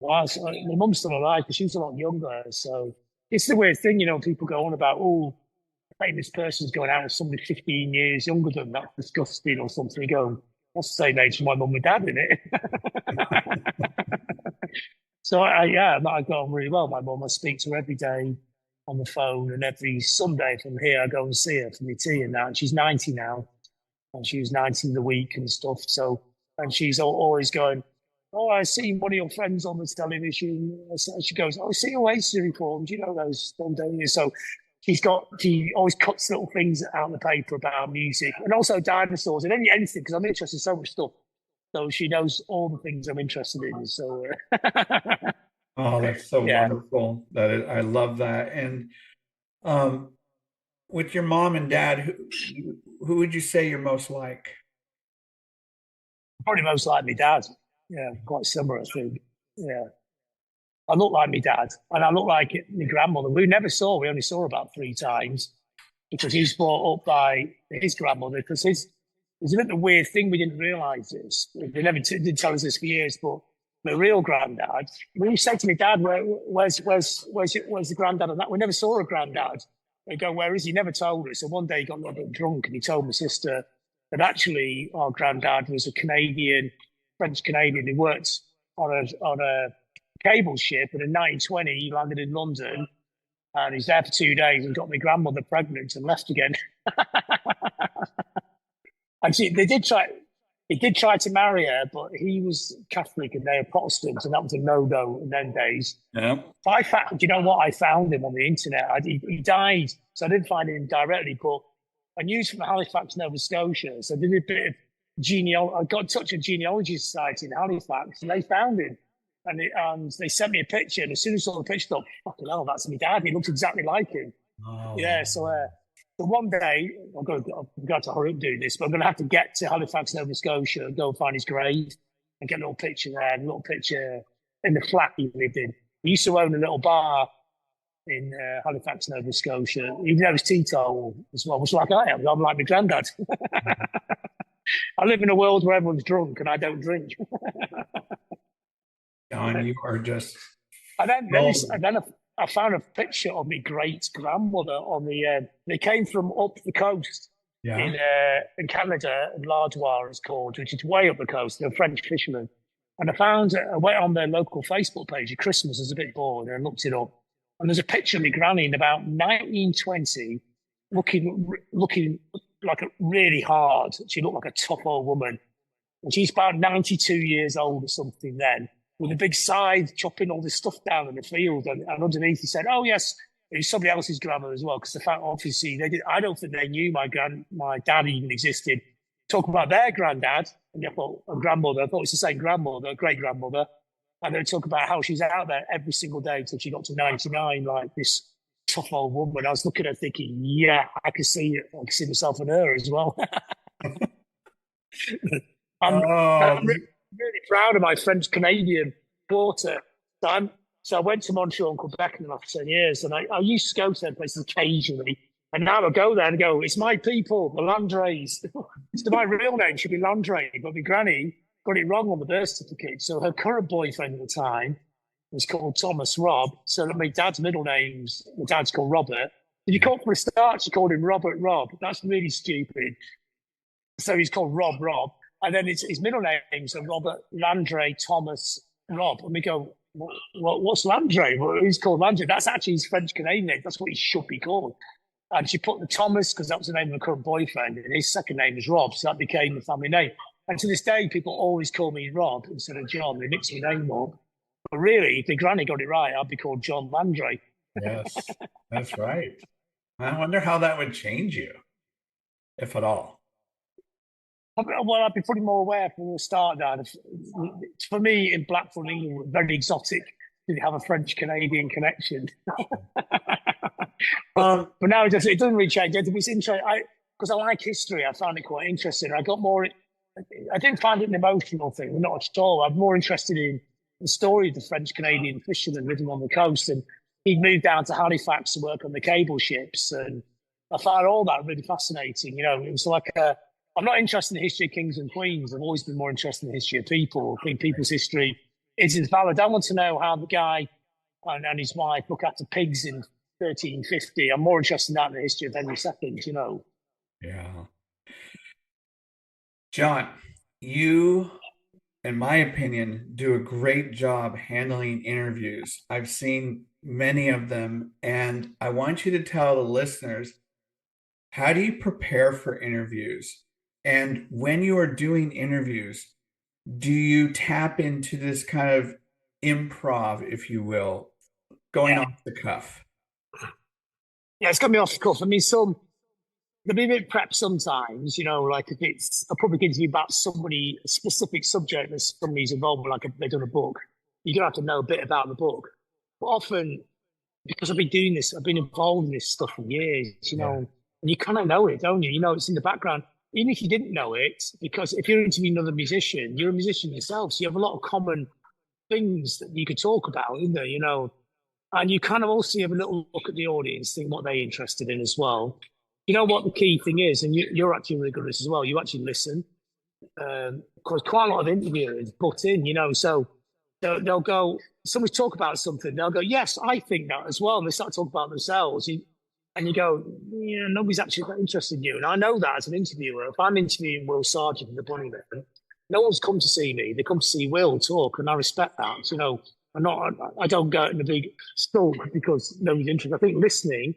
Well, my mum's still alive because she was a lot younger. So it's the weird thing, people go on about, a famous person's going out with somebody 15 years younger than that, disgusting or something. You go, that's the same age as my mum and dad, isn't it? So I got on really well. My mum, I speak to her every day. on the phone, and every Sunday from here I go and see her for my tea and that. And she's 90 now, and she was 90 the week and stuff. So, and she's always going, "Oh, I see one of your friends on the television." So she goes, "Oh, I see your Oasis reforms. You know those, don't you?" So she always cuts little things out of the paper about music and also dinosaurs and anything, because I'm interested in so much stuff. So she knows all the things I'm interested in. So Oh, that's so yeah, wonderful. I love that. And um, with your mom and dad, who would you say you're most like? probably most like my dad. Yeah, quite similar, I think. Yeah. I look like my dad, and I look like my grandmother. We never saw. We only saw her about 3 times because he's brought up by his grandmother. Because it's a bit of a weird thing. We didn't realise this. They never did tell us this for years. But my real granddad, when you say to me, "Dad, where's the granddad?" And that we never saw a granddad. They go, "Where is he?" Never told us. So one day he got a little bit drunk, and he told my sister that actually our granddad was a Canadian, French Canadian who worked on a cable ship, and in 1920 he landed in London, and he's there for 2 days and got my grandmother pregnant and left again. And he did try to marry her, but he was Catholic and they were Protestants, and that was a no-go in them days. Yeah. But you know what? I found him on the internet. He died, so I didn't find him directly, but I knew he's from Halifax, Nova Scotia. So I did a bit of genealogy. I got in touch with a genealogy society in Halifax, and they found him. And they sent me a picture, and as soon as I saw the picture, I thought, "Fucking hell, that's my dad. He looks exactly like him." Oh. Yeah, so one day, I've got to hurry up doing this, but I'm going to have to get to Halifax, Nova Scotia, and go and find his grave and get a little picture there, a little picture in the flat he lived in. He used to own a little bar in Halifax, Nova Scotia. Even though he was teetotal as well, which like I am. I'm like my granddad. I live in a world where everyone's drunk and I don't drink. John, you are just And then I found a picture of my great grandmother on the. They came from up the coast yeah. in Canada, in Lardois it's called, which is way up the coast. They're French fishermen, and I went on their local Facebook page at Christmas. I was a bit bored, and I looked it up, and there's a picture of my granny in about 1920, looking like a really hard. She looked like a tough old woman, and she's about 92 years old or something then, with a big scythe chopping all this stuff down in the field. And underneath he said, "Oh, yes, it was somebody else's grandma as well." Because the fact, obviously, I don't think they knew my dad even existed. Talk about their granddad and grandmother. I thought it's the same grandmother, great grandmother. And they talk about how she's out there every single day till she got to 99, like this tough old woman. I was looking at her thinking, yeah, I can see it. I can see myself in her as well. I'm really proud of my French Canadian daughter. So I went to Montreal and Quebec in the last 10 years, and I used to go to them places occasionally. And now I go there and go, "It's my people, the Landres." So my real name should be Landre, but my granny got it wrong on the birth certificate. So her current boyfriend at the time was called Thomas Robb. So that my dad's my dad's called Robert. Did you call for a start? She called him Robert Robb. That's really stupid. So he's called Rob Robb. And then his middle names are Robert Landre Thomas Robb. And we go, what's Landre? Well, he's called Landre. That's actually his French Canadian name. That's what he should be called. And she put the Thomas because that was the name of her current boyfriend. And his second name is Rob. So that became the family name. And to this day, people always call me Rob instead of John. They mix my name up. But really, if the granny got it right, I'd be called John Landre. Yes, that's right. I wonder how that would change you, if at all. Well, I'd be pretty more aware from the start, Dad. For me, in Blackpool, England, very exotic to have a French-Canadian connection. But now it doesn't really change. It's interesting because I like history. I found it quite interesting. I didn't find it an emotional thing, not at all. I'm more interested in the story of the French-Canadian fisherman living on the coast, and he'd moved down to Halifax to work on the cable ships, and I found all that really fascinating. It was like I'm not interested in the history of kings and queens. I've always been more interested in the history of people. I think people's history is invalid. I want to know how the guy and his wife look after pigs in 1350. I'm more interested in that than the history of Henry II, Yeah. John, you in my opinion, do a great job handling interviews. I've seen many of them, and I want you to tell the listeners, how do you prepare for interviews? And when you are doing interviews, do you tap into this kind of improv, if you will, going Yeah, off the cuff? yeah, it's got me off the cuff. I mean, there'll be a bit prep sometimes, like if it's a public interview about somebody, a specific subject that somebody's involved with, like they've done a book, you're gonna have to know a bit about the book. But often, because I've been doing this, I've been involved in this stuff for years, Yeah. and you kind of know it, don't you? You know, it's in the background. Even if you didn't know it, because if you're interviewing another musician, you're a musician yourself, so you have a lot of common things that you could talk about, isn't there? And you kind of also have a little look at the audience, think what they're interested in as well. You know what the key thing is, and you're actually really good at this as well. You actually listen, because quite a lot of interviewers butt in, so they'll go, somebody talk about something, they'll go, yes, I think that as well. And they start talking about themselves. And you go, yeah, nobody's actually that interested in you. And I know that as an interviewer. If I'm interviewing Will Sargent in the Bunnymen, no one's come to see me. They come to see Will talk, and I respect that. I don't go in a big stalk because nobody's interested. I think listening,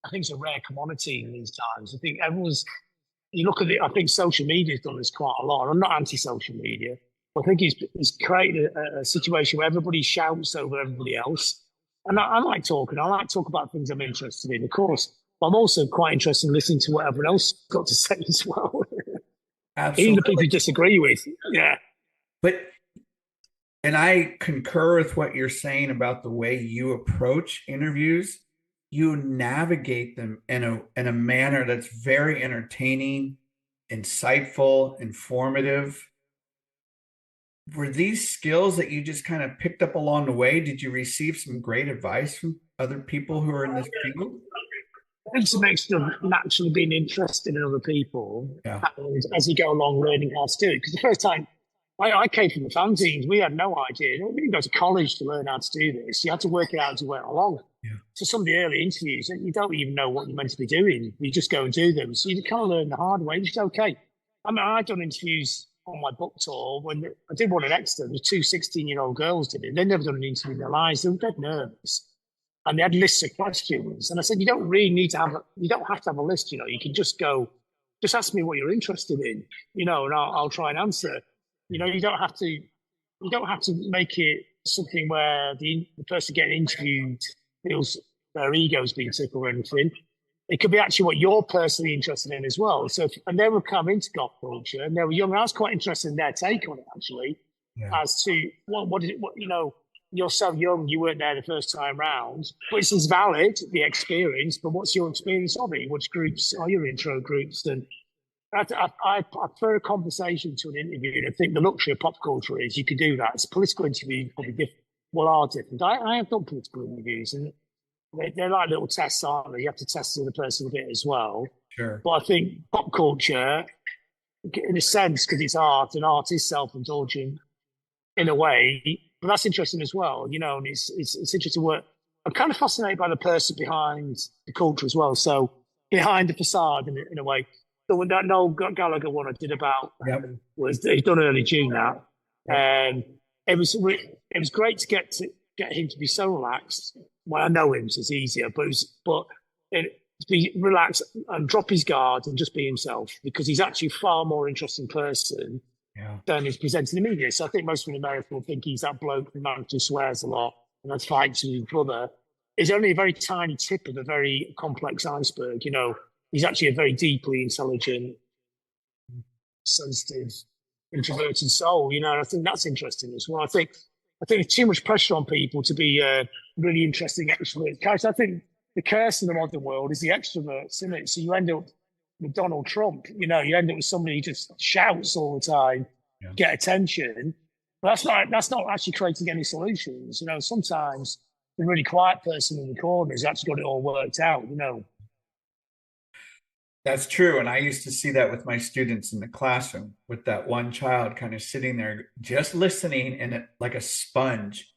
I think it's a rare commodity in these times. I think you look at it, I think social media's done this quite a lot. I'm not anti-social media. I think it's created a situation where everybody shouts over everybody else. And I like talking. I like to talk about things I'm interested in, of course. But I'm also quite interested in listening to what everyone else has got to say as well. Even the people Absolutely. you disagree with. Yeah. But, and I concur with what you're saying about the way you approach interviews. You navigate them in a manner that's very entertaining, insightful, informative. Were these skills that you just kind of picked up along the way? Did you receive some great advice from other people who are in this field? I think it's a mixture of naturally being interested in other people Yeah. and as you go along learning how to do it. Because the first time I came from the fanzines, we had no idea. We didn't go to college to learn how to do this. You had to work it out as you went along. Yeah. So some of the early interviews, you don't even know what you're meant to be doing. You just go and do them. So you kind of learn the hard way, which is okay. I mean, I've done interviews on my book tour when I did one in Exeter. The two 16-year-old girls did it. They'd never done an interview in their lives. They were dead nervous. And they had lists of questions. And I said, you don't really need to you don't have to have a list, you can just go, just ask me what you're interested in, and I'll try and answer. You don't have to make it something where the person getting interviewed feels their ego's being tickled or anything. It could be actually what you're personally interested in as well. And they would come into goth culture, and they were young. I was quite interested in their take on it actually, Yeah. as to what is it? You're so young, you weren't there the first time round, which is valid, the experience. But what's your experience of it? Which groups are your intro groups? And I prefer a conversation to an interview. And I think the luxury of pop culture is you can do that. It's a political interview, probably different. Well, are different. I have done political interviews, and they're like little tests, aren't they? You have to test the other person a bit as well. Sure. But I think pop culture, in a sense, because it's art, and art is self-indulgent in a way, but that's interesting as well, and it's interesting work. I'm kind of fascinated by the person behind the culture as well. So behind the facade, in a way. So when that Noel Gallagher one I did about Yep. was he's done early June now. Yep. It was great to get him to be so relaxed. Well, I know him, so it's easier, to be relaxed and drop his guard and just be himself, because he's actually a far more interesting person Yeah. than is presented in the media. So I think most of America will think he's that bloke who swears a lot and then fights with his brother. It's only a very tiny tip of a very complex iceberg. He's actually a very deeply intelligent, sensitive, introverted soul. And I think that's interesting as well. I think there's too much pressure on people to be really interesting extroverts. Guys, I think the curse in the modern world is the extroverts, isn't it? So you end up with Donald Trump. You end up with somebody who just shouts all the time, Yeah. get attention. But that's not actually creating any solutions. Sometimes the really quiet person in the corner has actually got it all worked out. That's true. And I used to see that with my students in the classroom, with that one child kind of sitting there just listening and like a sponge.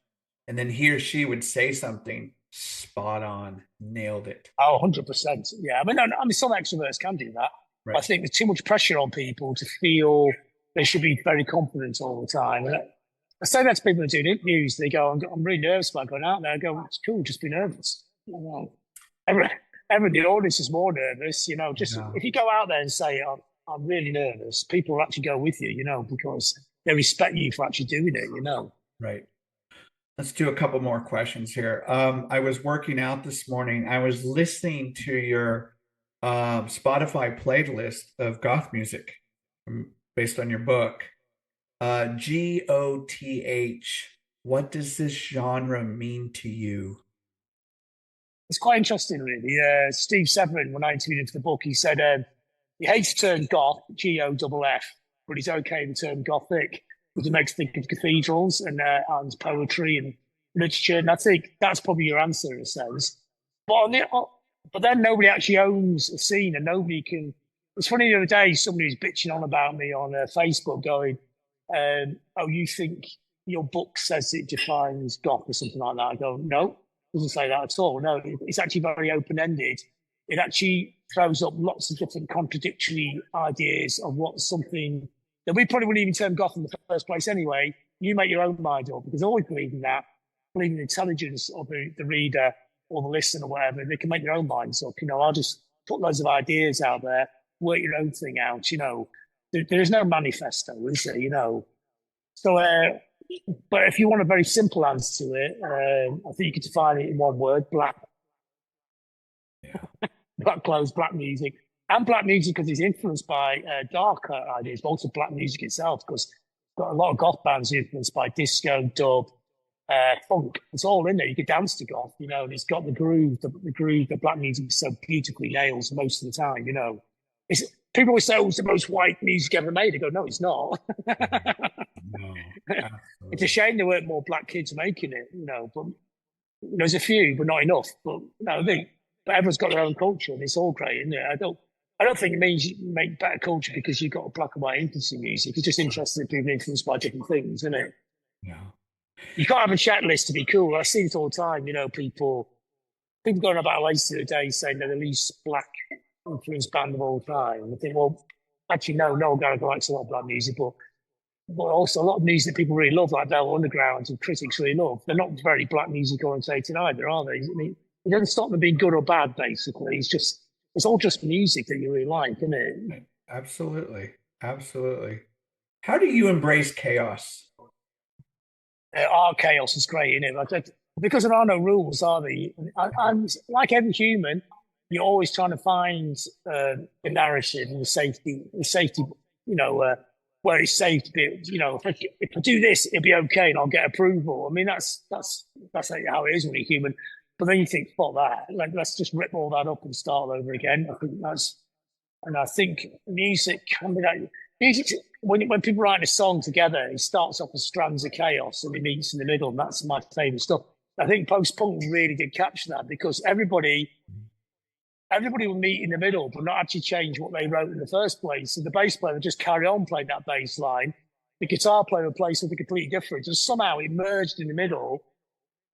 And then he or she would say something spot on, nailed it. Oh, 100%. Yeah. I mean, some extroverts can do that. I Right. think there's too much pressure on people to feel they should be very confident all the time. And I say that to people who do interviews. They go, I'm really nervous about going out there. I go, it's cool, just be nervous. Everyone in the audience is more nervous. Just if you go out there and say, I'm really nervous, people will actually go with you, because they respect you for actually doing it. Right. Let's do a couple more questions here. I was working out this morning. I was listening to your Spotify playlist of goth music based on your book. GOTH. What does this genre mean to you? It's quite interesting, really. Steve Severin, when I interviewed him for the book, he said he hates the term goth, GOFF, but he's okay with the term gothic, because it makes think of cathedrals and poetry and literature. And I think that's probably your answer, in a sense. But then nobody actually owns a scene, and nobody can. It's funny, the other day, somebody was bitching on about me on Facebook, going, "Oh, you think your book says it defines goth or something like that?" I go, "No, it doesn't say that at all. No, it's actually very open-ended. It actually throws up lots of different contradictory ideas of what something that we probably wouldn't even term goth in the first place anyway. You make your own mind up, because I always believe in that, believe in the intelligence of the reader or the listener or whatever. They can make their own minds up. I'll just put loads of ideas out there, work your own thing out. There is no manifesto, is there? So, but if you want a very simple answer to it, I think you could define it in one word: black. Yeah. Black clothes, black music, and black music because it's influenced by darker ideas, but also black music itself, because got a lot of goth bands influenced by disco, dub, funk. It's all in there. You could dance to goth, and it's got the groove, the groove that black music so beautifully nails most of the time. It's people always say, "Oh, it's the most white music ever made." I go, "No, it's not." No, it's a shame there weren't more black kids making it. But there's a few, but not enough. But I think, but everyone's got their own culture, and it's all great, isn't it? I don't think it means you make better culture because you've got a black and white influence in music. It's just interesting that people are influenced by different things, isn't it? Yeah. You can't have a checklist to be cool. I see it all the time. People going about Oasis the other day saying they're the least black influenced band of all time. And I think, well, actually, no, Gallagher likes a lot of black music, but also a lot of music that people really love, like Velvet Underground, and critics really love. They're not very black music orientated either, are they? I mean, it doesn't stop them being good or bad, basically. It's all just music that you really like, isn't it? Absolutely. Absolutely. How do you embrace chaos? Our chaos is great, isn't it? Because there are no rules, are there? I'm like every human, you're always trying to find the narrative and the safety, where it's safe to be, if I do this, it'll be okay and I'll get approval. I mean, that's how it is when you're human. But then you think, fuck that. Let's just rip all that up and start over again. I think music can be that. Music, when people write a song together, it starts off as strands of chaos and it meets in the middle, and that's my favourite stuff. I think post-punk really did capture that, because everybody would meet in the middle, but not actually change what they wrote in the first place. So the bass player would just carry on playing that bass line. The guitar player would play something completely different. And somehow it merged in the middle,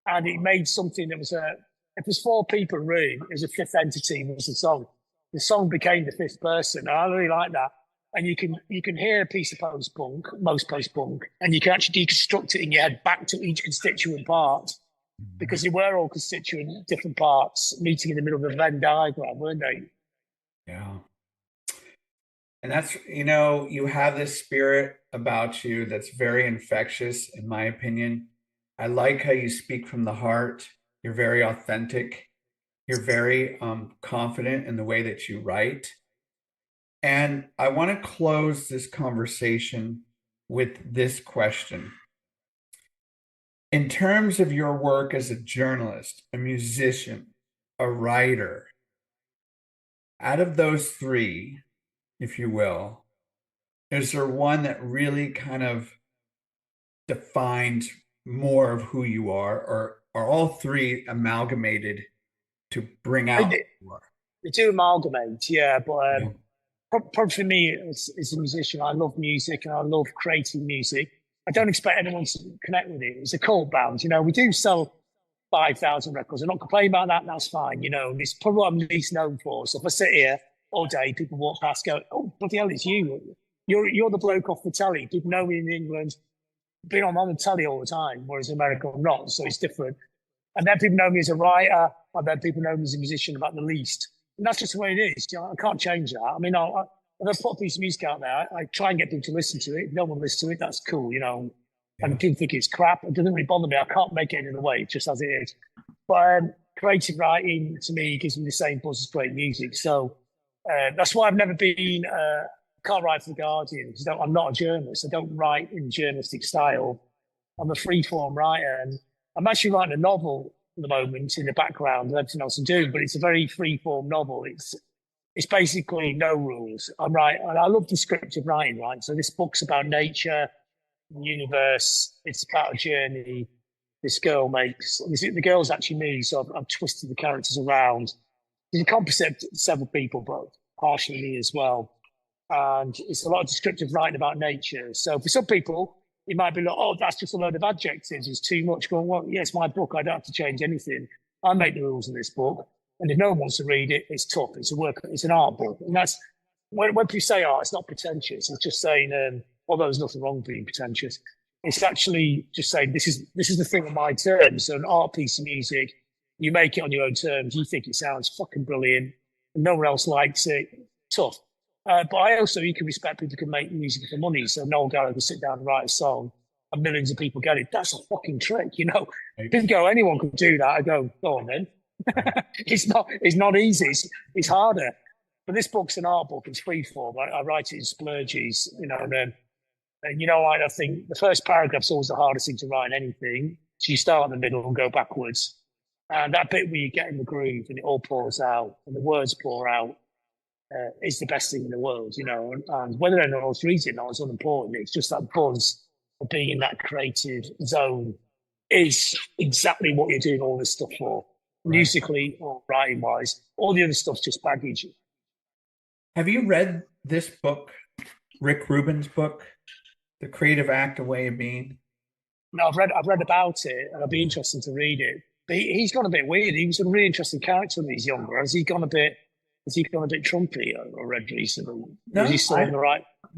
and it made something that was if there's four people in a room, it was a fifth entity, was the song. The song became the fifth person. And I really like that. And you can hear a piece of post-punk, most post-punk, and you can actually deconstruct it in your head back to each constituent part, because they were all constituent different parts meeting in the middle of a Venn diagram, weren't they? Yeah. And that's, you have this spirit about you that's very infectious, in my opinion. I like how you speak from the heart. You're very authentic. You're very confident in the way that you write. And I want to close this conversation with this question. In terms of your work as a journalist, a musician, a writer, out of those three, if you will, is there one that really kind of defines more of who you are all three amalgamated to bring out who you are? They do amalgamate, yeah, but probably for me, as a musician, I love music and I love creating music. I don't expect anyone to connect with it. It's a cult band, we do sell 5,000 records. I'm not complaining about that. That's fine. It's probably what I'm least known for. So if I sit here all day, people walk past, go, "Oh, bloody hell, it's you." you're the bloke off the telly. People know me in England, been on the telly all the time, whereas in America I'm not, so it's different. And then people know me as a writer, and then people know me as a musician about the least. And that's just the way it is. You know, I can't change that. I mean, if I put a piece of music out there, I try and get people to listen to it. If no one listens to it, that's cool, you know. Yeah. And people think it's crap. It doesn't really bother me. I can't make it any other way, just as it is. But creative writing, to me, gives me the same buzz as great music. So that's why I've never been, can't write for The Guardian, because I'm not a journalist. I don't write in journalistic style. I'm a free-form writer, and I'm actually writing a novel at the moment in the background and everything else I'm doing, but it's a very free-form novel. It's basically no rules. And I love descriptive writing, right? So this book's about nature, the universe. It's about a journey this girl makes. The girl's actually me, so I've twisted the characters around. There's a composite of several people, but partially me as well. And it's a lot of descriptive writing about nature. So for some people, it might be like, oh, that's just a load of adjectives. It's too much. Going, well, yeah, it's my book. I don't have to change anything. I make the rules in this book. And if no one wants to read it, it's tough. It's a work. It's an art book. And that's when people say art, it's not pretentious. It's just saying, although there's nothing wrong with being pretentious, it's actually just saying this is the thing on my terms. So an art piece of music, you make it on your own terms. You think it sounds fucking brilliant, and no one else likes it. Tough. But I also equally respect people who can make music for money. So Noel Gallagher can sit down and write a song, and millions of people get it. That's a fucking trick, you know. Didn't go, anyone could do that. I go on then. It's not easy. It's harder. But this book's an art book. It's freeform. I write it in splurges, you know. And you know, I think the first paragraph's always the hardest thing to write in anything. So you start in the middle and go backwards. And that bit where you get in the groove and it all pours out and the words pour out is the best thing in the world, you know. And whether anyone else reads it or not is unimportant. It's just that buzz of being in that creative zone is exactly what you're doing all this stuff for, right. Musically or writing wise. All the other stuff's just baggage. Have you read this book, Rick Rubin's book, The Creative Act, A Way of Being? No, I've read about it, and I'd be interested to read it. But he's gone a bit weird. He was a really interesting character when he's younger. Has he gone a bit Trumpy? I read recently. No, is he still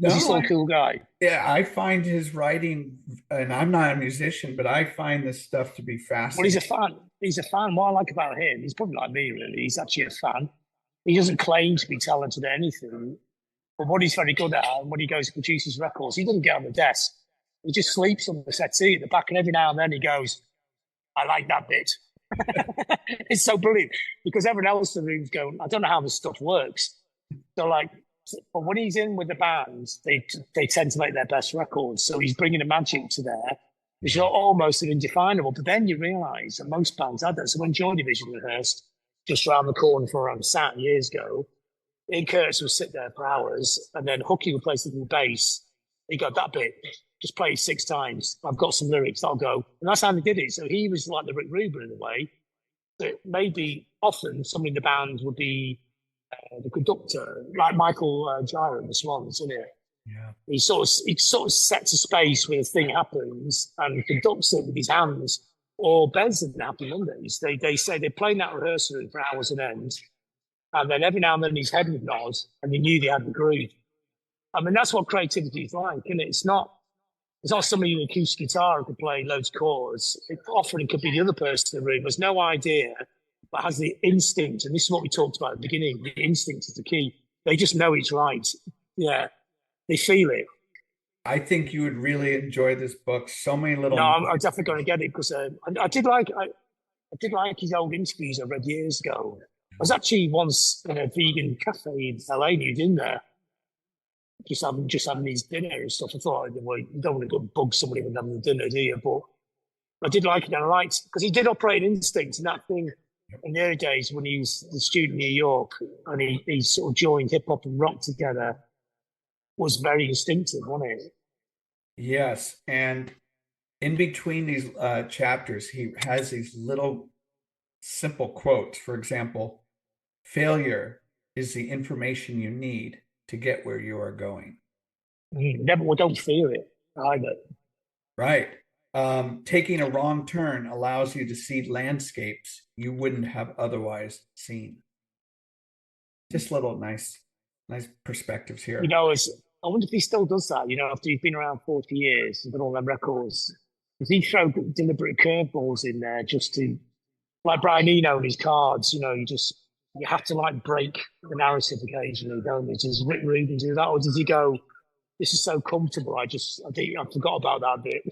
is he still a cool guy? Yeah, I find his writing, and I'm not a musician, but I find this stuff to be fascinating. Well, he's a fan. He's a fan. What I like about him, he's probably like me, really. He's actually a fan. He doesn't claim to be talented at anything. But what he's very good at, and when he goes to produce his records, he doesn't get on the desk. He just sleeps on the settee at the back, and every now and then he goes, I like that bit. It's so brilliant because everyone else in the room's going, I don't know how this stuff works. So but when he's in with the bands, they tend to make their best records. So he's bringing a magic to there, which is almost indefinable. But then you realise that most bands had that. So when Joy Division rehearsed just around the corner from where I'm sat years ago, Ian Curtis would sit there for hours, and then Hooky would play something bass. He got that bit. Just play it 6 times. I've got some lyrics. I'll go. And that's how they did it. So he was like the Rick Rubin in a way. That maybe often somebody in the band would be the conductor, like Michael Gyro in the Swans, isn't it? Yeah. He sort of sets a space where a thing happens and conducts it with his hands. Or Bez and Happy Mondays. They say they're playing that rehearsal room for hours on end. And then every now and then his head would nod and they knew they had the groove. I mean, that's what creativity is like, isn't it? It's not somebody with an acoustic guitar who could play loads of chords. Often it could be the other person in the room has no idea, but has the instinct. And this is what we talked about at the beginning. The instinct is the key. They just know it's right. Yeah, they feel it. I think you would really enjoy this book. So many little. No, I'm definitely going to get it because I did like his old interviews I read years ago. I was actually once in a vegan cafe in LA, and he'd in there. Just having his dinner and stuff. I thought, well, you don't want to go bug somebody when having dinner, do you? But I did like it, and I liked because he did operate instinct, and that thing in the early days when he was the student in New York and he sort of joined hip hop and rock together was very instinctive, wasn't it? Yes, and in between these chapters, he has these little simple quotes. For example, failure is the information you need to get where you are going. Don't fear it either. Right. Taking a wrong turn allows you to see landscapes you wouldn't have otherwise seen. Just little nice perspectives here. You know, I wonder if he still does that, after he's been around 40 years and done all them records. Does he throw deliberate curveballs in there just to, like Brian Eno and his cards, you have to like break the narrative occasionally, don't you? Does Rick Rubin do that? Or does he go, this is so comfortable, I forgot about that bit.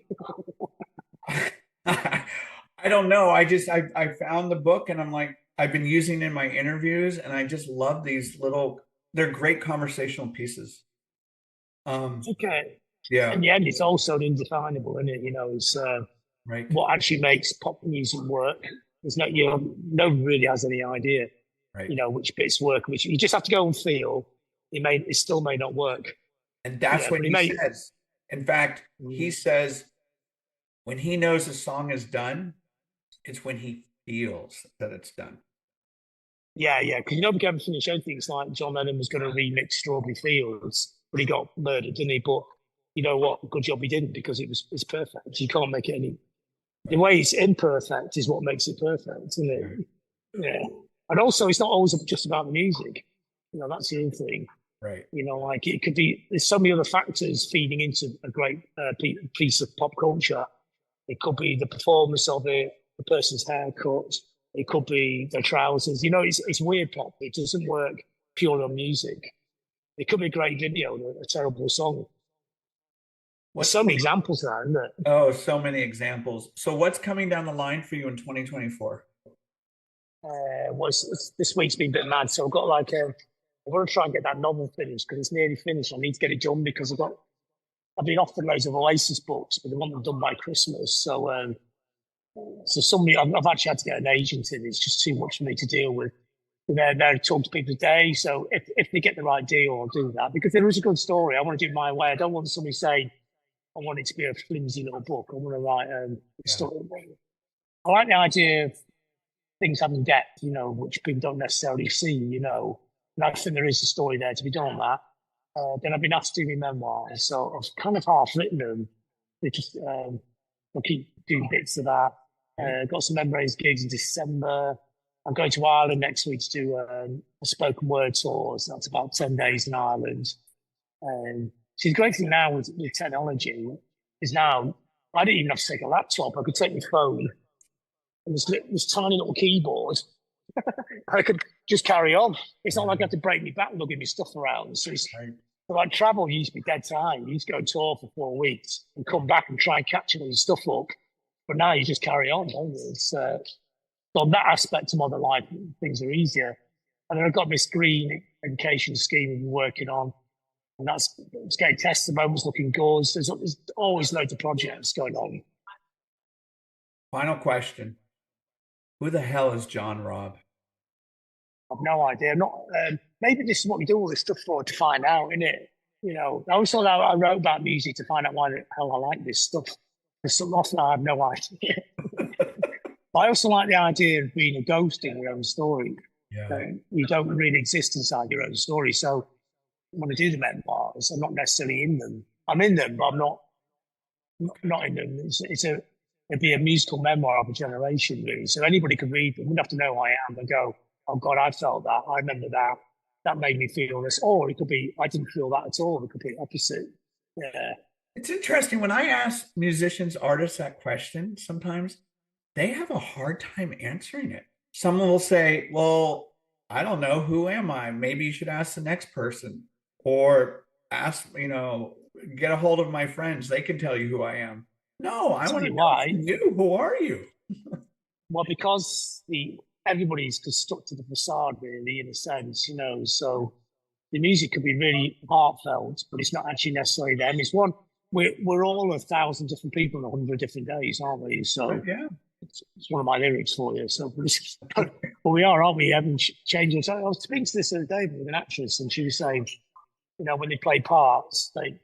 I don't know. I found the book and I'm like, I've been using it in my interviews and I just love these they're great conversational pieces. Okay. Yeah. In the end, it's also indefinable, isn't it? It's right. What actually makes pop music work. There's no one really has any idea, right. Which bits work, which you just have to go and feel. It still may not work. And that's what he says. In fact, he says when he knows a song is done, it's when he feels that it's done. Yeah, because we can't finish anything. It's like John Lennon was going to remix Strawberry Fields, but he got murdered, didn't he? But you know what? Good job he didn't, because it's perfect. You can't make it any. The way it's imperfect is what makes it perfect, isn't it? Right. Yeah. And also, it's not always just about the music. That's the other thing. Right. Like it could be, there's so many other factors feeding into a great piece of pop culture. It could be the performance of it, the person's haircut. It could be their trousers. It's weird pop. It doesn't work purely on music. It could be a great video, a terrible song. There's so many examples of that, isn't there? Oh, so many examples. So what's coming down the line for you in 2024? This week's been a bit mad. So I've got I want to try and get that novel finished because it's nearly finished. I need to get it done because I've been offered loads of Oasis books, but they want them done by Christmas. So I've actually had to get an agent in. It's just too much for me to deal with. They're there to talk to people today. So if they get the right deal, I'll do that because there is a good story. I want to do it my way. I don't want somebody saying, I want it to be a flimsy little book. I want to write a story. I like the idea of things having depth, which people don't necessarily see, And I think there is a story there to be done on that. Then I've been asked to do my memoirs, so I've kind of half written them. They just I'll keep doing bits of that. Got some memories gigs in December. I'm going to Ireland next week to do a spoken word tour. So that's about 10 days in Ireland. See, the great thing now with technology is now I didn't even have to take a laptop. I could take my phone and this tiny little keyboard. I could just carry on. It's not like I have to break my back lugging my stuff around. So like travel used to be dead time. You used to go on tour for 4 weeks and come back and try and catch all your stuff up. But now you just carry on, don't you? It's on that aspect of modern life, things are easier. And then I've got my screen education scheme we've been working on. And it's getting tested at the moment, it's looking good. There's always loads of projects going on. Final question. Who the hell is John Robb? I've no idea. I'm not. Maybe this is what we do all this stuff for, to find out, isn't it? I always thought I wrote about music to find out why the hell I like this stuff. Because often I have no idea. But I also like the idea of being a ghost in your own story. Yeah. You don't really exist inside your own story. So when I do the memoirs, I'm not necessarily in them. I'm in them, but I'm not in them. It'd be a musical memoir of a generation, really. So anybody could read them. Wouldn't have to know who I am and go, oh God, I felt that. I remember that. That made me feel this. Or it could be, I didn't feel that at all. It could be the opposite. Yeah. It's interesting. When I ask musicians, artists that question, sometimes they have a hard time answering it. Someone will say, well, I don't know. Who am I? Maybe you should ask the next person. Or ask, get a hold of my friends. They can tell you who I am. No, I want to know you. Who are you? Well, because everybody's stuck to the facade, really, in a sense, So the music could be really heartfelt, but it's not actually necessarily them. It's one. We're all 1,000 different people in 100 different days, aren't we? So yeah, it's one of my lyrics for you. So, but we are, aren't we? Haven't changed. I was speaking to this other day with an actress, and she was saying, when they play parts, they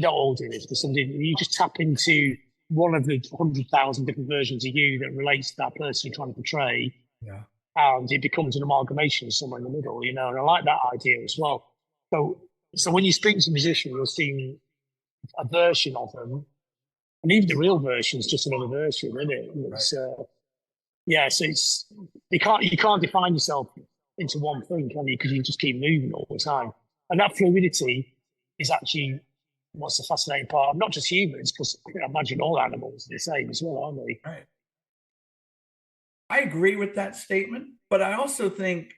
don't all do this, but you just tap into one of the 100,000 different versions of you that relates to that person you're trying to portray. Yeah. And it becomes an amalgamation somewhere in the middle, and I like that idea as well. So when you speak to a musician, you're seeing a version of them, and even the real version is just another version, isn't it? It's, right. So it's you can't define yourself into one thing, can you? Because you just keep moving all the time, and that fluidity is actually what's the fascinating part of not just humans, because I imagine all animals are the same as well, aren't they? Right. I agree with that statement, but I also think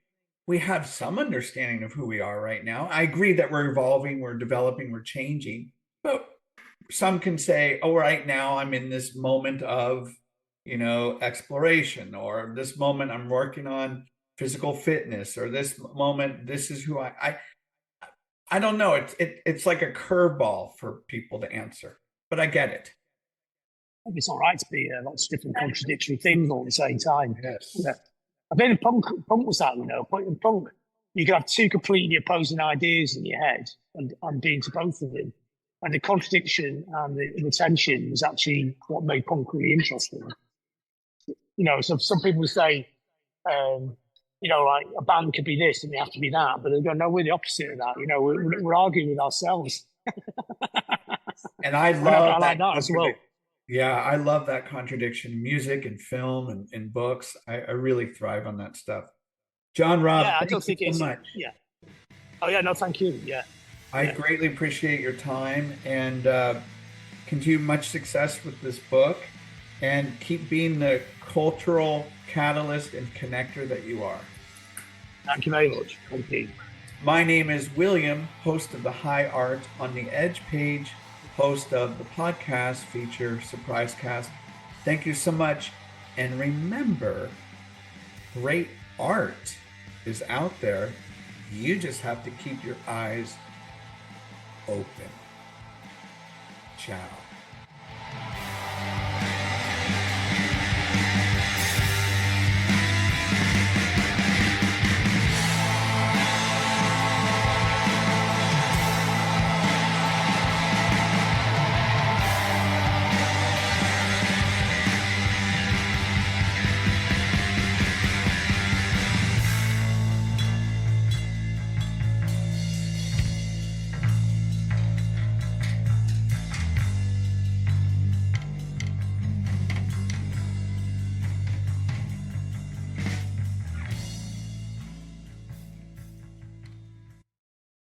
we have some understanding of who we are right now. I agree that we're evolving, we're developing, we're changing, but some can say, oh, right now I'm in this moment of, exploration, or this moment I'm working on physical fitness, or this moment, this is who I don't know. It's like a curveball for people to answer, but I get it. It's all right to be lots of different contradictory things all at the same time. Yes. Yeah. I think punk was that, in punk, you could have two completely opposing ideas in your head and be into both of them. And the contradiction and the tension was actually what made punk really interesting. So some people say, like a band could be this and they have to be that, but they go, no, we're the opposite of that. We're arguing with ourselves. And I love I like that as well. Yeah, I love that contradiction in music and film and books. I really thrive on that stuff. John Robb, Yeah, I thank don't think you it's so much. Yeah. Oh yeah, no, thank you. Yeah. I greatly appreciate your time, and continue much success with this book, and keep being the cultural catalyst and connector that you are. Thank you very much. Thank you. My name is William, host of the High Art on the Edge page, host of the podcast feature Surprise Cast. Thank you so much. And remember, great art is out there. You just have to keep your eyes open. Ciao.